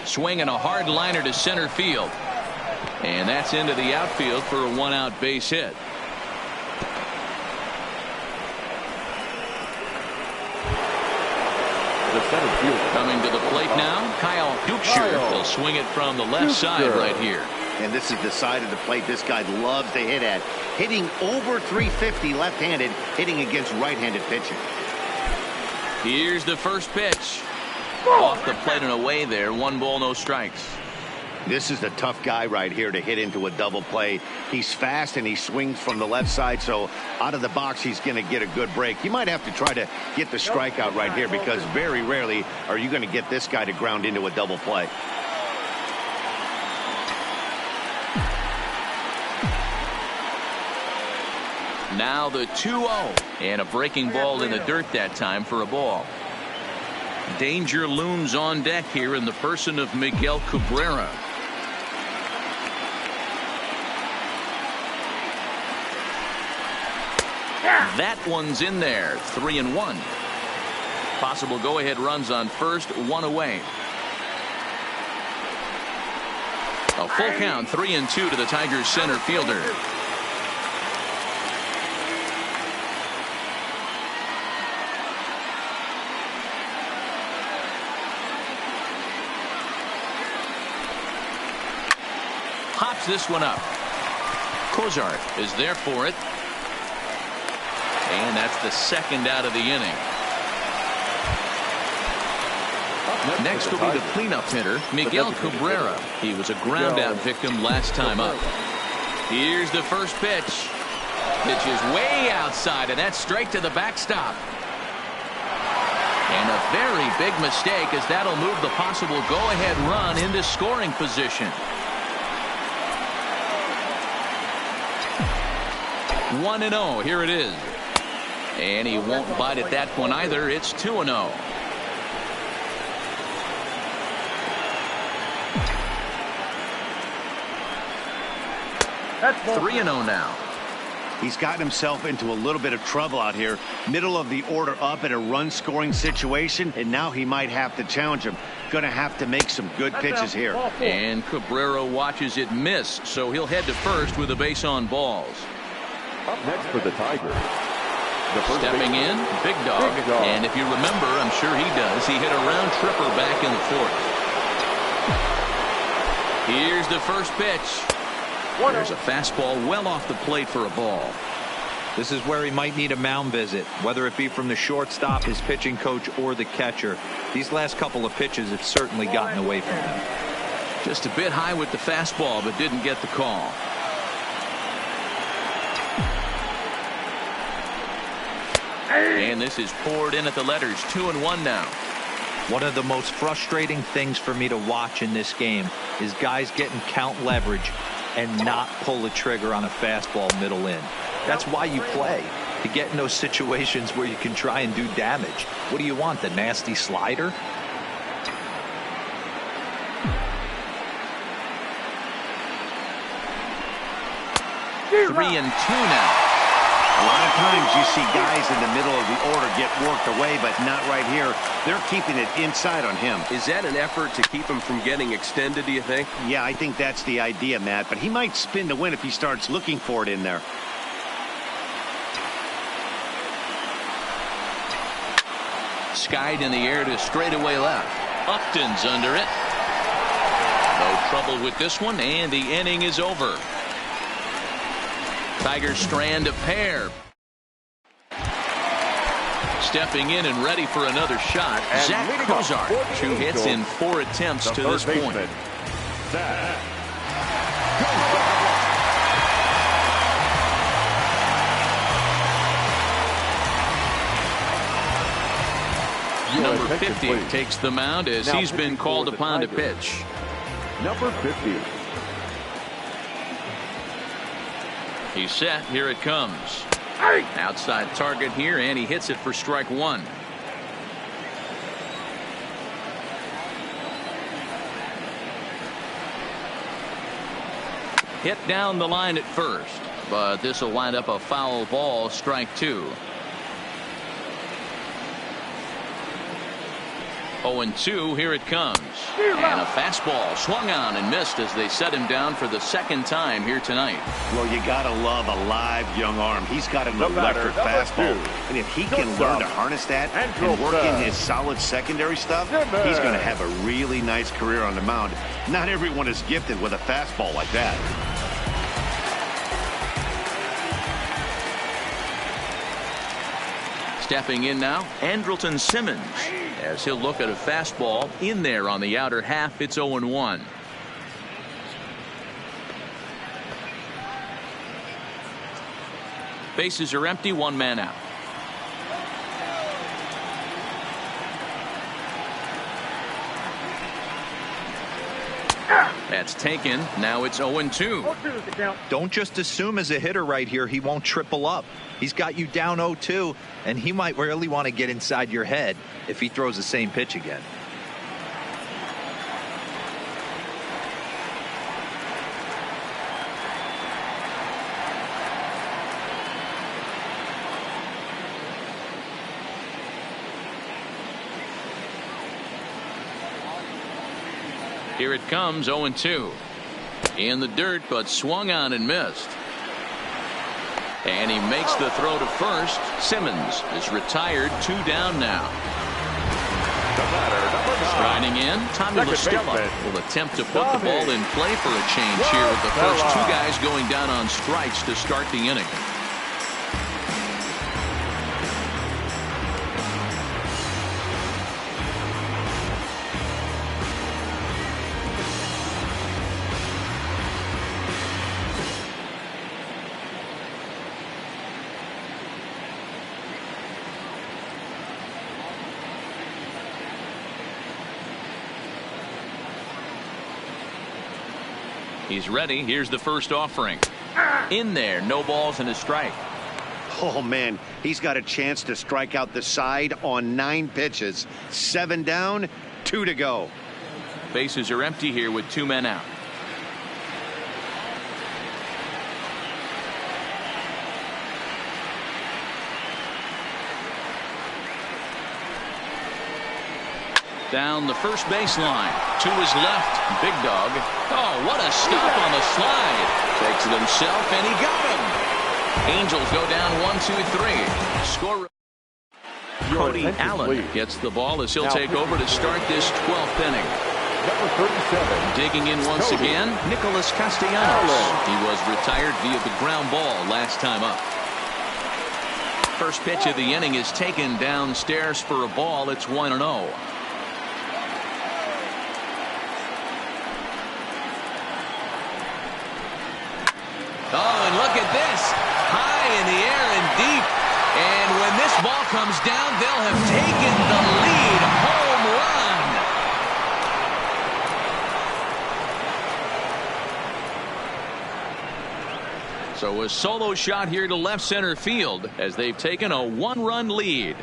Swinging a hard liner to center field. And that's into the outfield for a one-out base hit. The center fielder. Coming to the plate now, Kyle Dukeshire. He'll swing it from the left side right here. And this is the side of the plate this guy loves to hit at. Hitting over 350 left-handed, hitting against right-handed pitching. Here's the first pitch. Off the plate and away there. 1 ball, no strikes. This is the tough guy right here to hit into a double play. He's fast and he swings from the left side, so out of the box he's going to get a good break. You might have to try to get the strikeout right here, because very rarely are you going to get this guy to ground into a double play. Now the 2-0, and a breaking ball in the dirt that time for a ball. Danger looms on deck here in the person of Miguel Cabrera. That one's in there. 3-1. Possible go-ahead runs on first, 1 away. A full count, 3-2 to the Tigers center fielder. Pops this one up. Cozart is there for it. And that's the second out of the inning. Next will be the cleanup hitter, Miguel Cabrera. He was a ground out victim last time up. Here's the first pitch. Pitch is way outside, and that's straight to the backstop. And a very big mistake, as that'll move the possible go-ahead run into scoring position. 1-0. Here it is. And he won't bite at that one either. It's 2-0. That's 3-0 now. He's gotten himself into a little bit of trouble out here. Middle of the order up in a run-scoring situation, and now he might have to challenge him. Going to have to make some good pitches here. And Cabrera watches it miss, so he'll head to first with a base on balls. Up next for the Tigers. Stepping in, Big Dog. And if you remember, I'm sure he does, he hit a round tripper back in the fourth. Here's the first pitch. There's a fastball well off the plate for a ball. This is where he might need a mound visit, whether it be from the shortstop, his pitching coach, or the catcher. These last couple of pitches have certainly gotten away from him. Just a bit high with the fastball, but didn't get the call. And this is poured in at the letters. 2-1 now. One of the most frustrating things for me to watch in this game is guys getting count leverage and not pull the trigger on a fastball middle in. That's why you play. to get in those situations where you can try and do damage. What do you want, the nasty slider? 3-2 now. A lot of times you see guys in the middle of the order get worked away, but not right here. They're keeping it inside on him. Is that an effort to keep him from getting extended, do you think? Yeah, I think that's the idea, Matt, but he might spin to win if he starts looking for it in there. Skied in the air to straightaway left. Upton's under it. No trouble with this one, and the inning is over. Tigers strand a pair. Stepping in and ready for another shot, And Zach leading off Kozar. for the 2 hits Angels, in 4 attempts the to this third point. baseman, Zach Kozar. Your Number attention, 50 please. takes the mound as Now he's been pitching called for the upon to Tigers. pitch. Number 50. He's set. Here it comes. Outside target here, and he hits it for strike 1. Hit down the line at first, but this will wind up a foul ball, strike 2. 0-2, here it comes. And a fastball swung on and missed as they set him down for the second time here tonight. Well, you got to love a live young arm. He's got an The batter, electric number fastball. 2. And if he can learn to harness that and work in his solid secondary stuff, he's going to have a really nice career on the mound. Not everyone is gifted with a fastball like that. Stepping in now, Andrelton Simmons, as he'll look at a fastball in there on the outer half. It's 0-1. Bases are empty, 1 man out. That's taken. Now it's 0-2. 0-2 is the count. Don't just assume as a hitter right here he won't triple up. He's got you down 0-2, and he might really want to get inside your head if he throws the same pitch again. Here it comes, 0-2. In the dirt, but swung on and missed. And he makes the throw to first. Simmons is retired, 2 down now. The batter, number 9. Striding in, Tommy Second LaStella baseman, will attempt to put the ball in play for a change here with the first 2 guys going down on strikes to start the inning. He's ready. Here's the first offering. In there, no balls and a strike. Oh, man, he's got a chance to strike out the side on 9 pitches. 7 down, 2 to go. Bases are empty here with 2 men out. Down the first baseline. To his left. Big dog. Oh, what a stop on the slide. Takes it himself, and he got him. Angels go down 1-2-3. Score. Cody attention, Allen please. gets the ball as he'll Now take over to start this 12th inning. Number 37. Digging in once Cody again, Nicholas Castellanos. Allen. He was retired via the ground ball last time up. First pitch of the inning is taken downstairs for a ball. It's 1-0. Oh, and look at this. High in the air and deep. And when this ball comes down, they'll have taken the lead. Home run. So a solo shot here to left center field as they've taken a 1-run lead.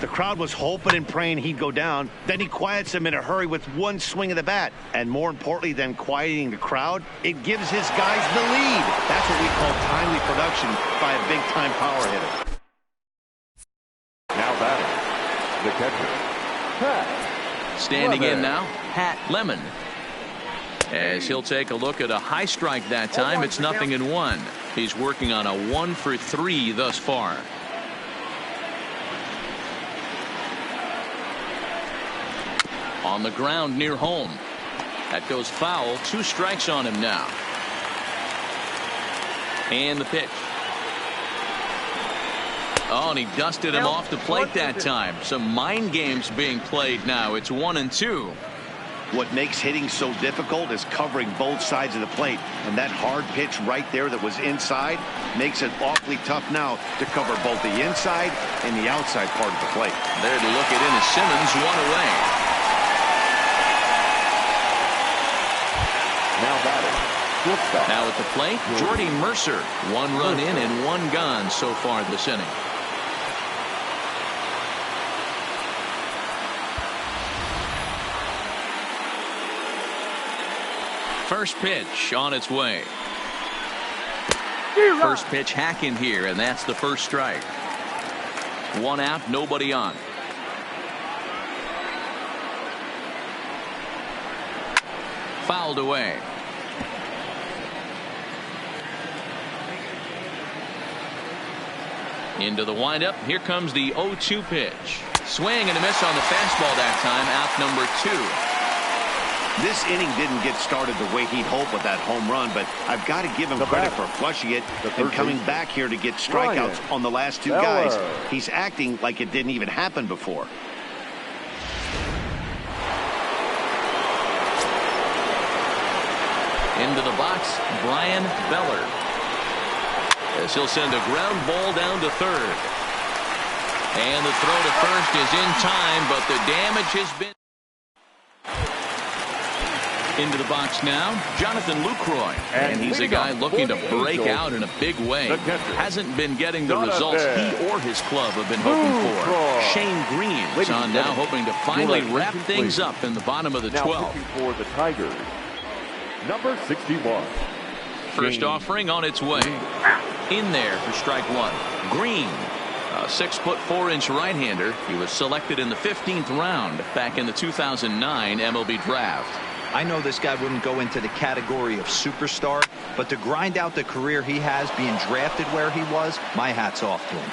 The crowd was hoping and praying he'd go down. Then he quiets them in a hurry with one swing of the bat. And more importantly than quieting the crowd, it gives his guys the lead. That's what we call timely production by a big-time power hitter. Now batting, the catcher, Pat Standing Lemon. in now, Pat Lemon. As he'll take a look at a high strike that time. It's 0-1. He's working on a 1-for-3 thus far. On the ground near home. That goes foul. 2 strikes on him now. And the pitch. Oh, and he dusted him off the plate that time. Some mind games being played now. It's 1-2. What makes hitting so difficult is covering both sides of the plate. And that hard pitch right there that was inside makes it awfully tough now to cover both the inside and the outside part of the plate. There to look it in is Simmons, 1 away. Now batting, shortstop. Now at the plate, Jordy Mercer. 1 run in and 1 gone so far this inning. First pitch on its way. First pitch hacking here, and that's the first strike. 1 out, nobody on. Fouled away. Into the windup. Here comes the 0-2 pitch. Swing and a miss on the fastball that time. Out number 2. This inning didn't get started the way he'd hoped with that home run, but I've got to give him credit for flushing it and coming back here to get strikeouts on the last 2 guys. He's acting like it didn't even happen before. Into the box, Brian Beller. As he'll send a ground ball down to third. And the throw to first is in time, but the damage has been. Into the box now, Jonathan Lucroy. And he's a guy looking to break out in a big way. Hasn't been getting the results he or his club have been hoping for. Shane Green's on now, hoping to finally wrap things up in the bottom of the 12th. For the Tigers, number 61. First offering on its way. In there for strike 1. Green, a 6'4" right-hander. He was selected in the 15th round back in the 2009 MLB draft. I know this guy wouldn't go into the category of superstar, but to grind out the career he has being drafted where he was, my hat's off to him.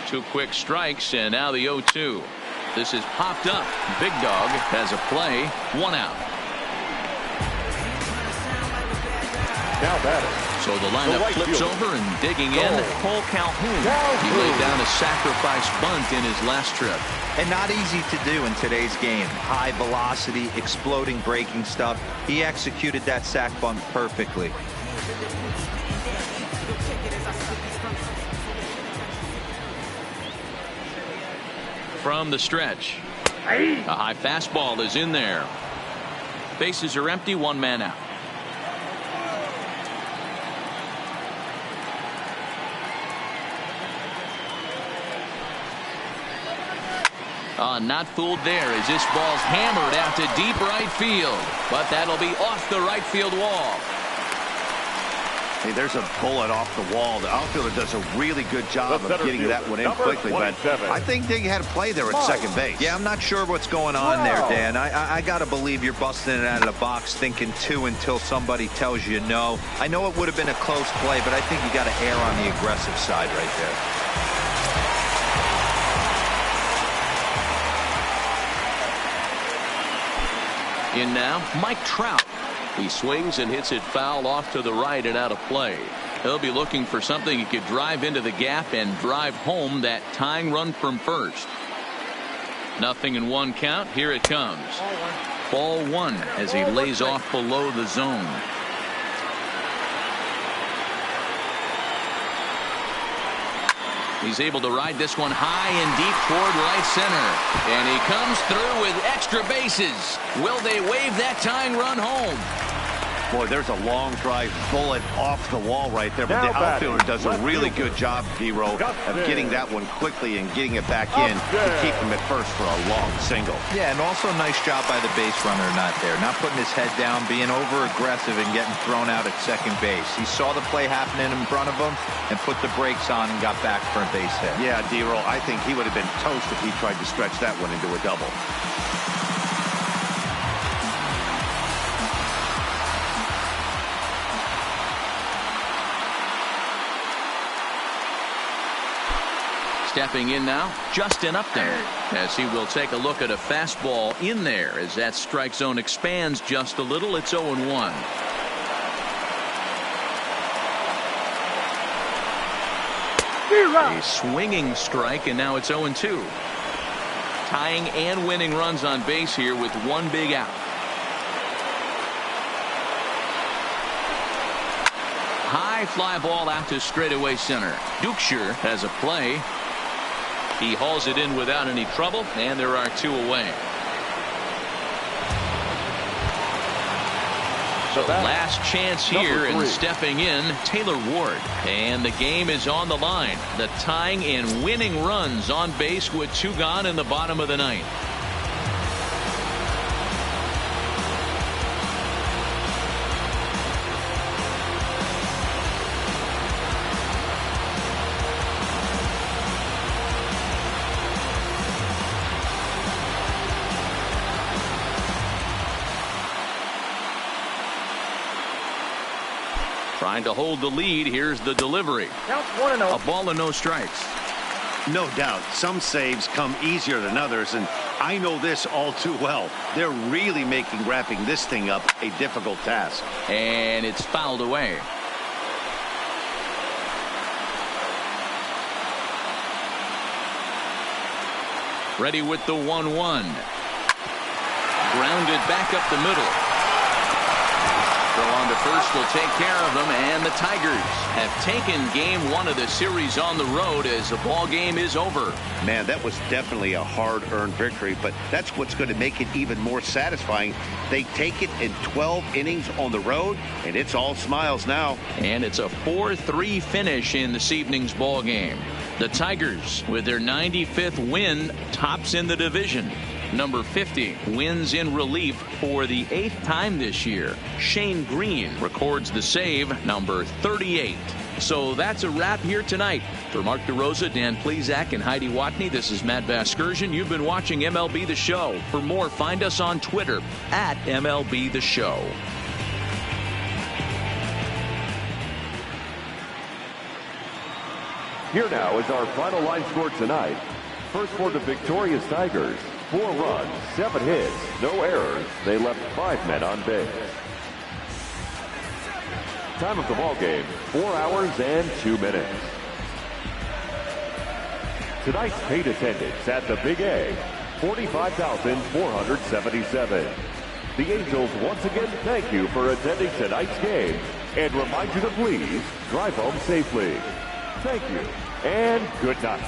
Two quick strikes, and now the 0-2. This is popped up. Big Dog has a play. 1 out. Now batting. So the lineup flips over and digging in. Cole Calhoun. He laid down a sacrifice bunt in his last trip. And not easy to do in today's game. High velocity, exploding breaking stuff. He executed that sac bunt perfectly. From the stretch. A high fastball is in there. Bases are empty, 1 man out. Not fooled there as this ball's hammered out to deep right field. But that'll be off the right field wall. Hey, there's a bullet off the wall. The outfielder does a really good job of getting that one in quickly, but I think they had a play there at second base. Yeah, I'm not sure what's going on there, Dan. I got to believe you're busting it out of the box thinking 2 until somebody tells you no. I know it would have been a close play, but I think you got to err on the aggressive side right there. In now, Mike Trout. He swings and hits it foul off to the right and out of play. He'll be looking for something he could drive into the gap and drive home that tying run from first. 0-1 count. Here it comes. Ball one as he lays off below the zone. He's able to ride this one high and deep toward right center. And he comes through with extra bases. Will they wave that tying run home? Boy, there's a long drive bullet off the wall right there. But the outfielder does a really good job, D-Row, of getting that one quickly and getting it back in to keep him at first for a long single. Yeah, and also a nice job by the base runner not there. Not putting his head down, being over-aggressive and getting thrown out at second base. He saw the play happening in front of him and put the brakes on and got back for a base hit. Yeah, D-Row, I think he would have been toast if he tried to stretch that one into a double. Stepping in now, Justin Upton, as he will take a look at a fastball in there as that strike zone expands just a little. It's 0-1. A swinging strike, and now it's 0-2. Tying and winning runs on base here with one big out. High fly ball out to straightaway center. Dukeshire has a play. He hauls it in without any trouble, and there are two away. So last chance here, and stepping in, Taylor Ward. And the game is on the line. The tying and winning runs on base with two gone in the bottom of the ninth. Trying to hold the lead. Here's the delivery. Counts 1-0. A ball and no strikes. No doubt, some saves come easier than others, and I know this all too well. They're really making wrapping this thing up a difficult task. And it's fouled away. Ready with the 1-1. Grounded back up the middle. Throw on to first will take care of them, and the Tigers have taken game one of the series on the road as the ball game is over. Man, that was definitely a hard-earned victory, but that's what's going to make it even more satisfying. They take it in 12 innings on the road, and it's all smiles now. And it's a 4-3 finish in this evening's ball game. The Tigers, with their 95th win, tops in the division. Number 50 wins in relief for the 8th time this year. Shane Green records the save, number 38. So that's a wrap here tonight. For Mark DeRosa, Dan Plesac, and Heidi Watney, this is Matt Vasgersian. You've been watching MLB The Show. For more, find us on Twitter at MLB The Show. Here now is our final line score tonight. First for the victorious Tigers, 4 runs, 7 hits, no errors. They left 5 men on base. Time of the ball game, 4 hours and 2 minutes. Tonight's paid attendance at the Big A, 45,477. The Angels once again thank you for attending tonight's game and remind you to please drive home safely. Thank you and good night.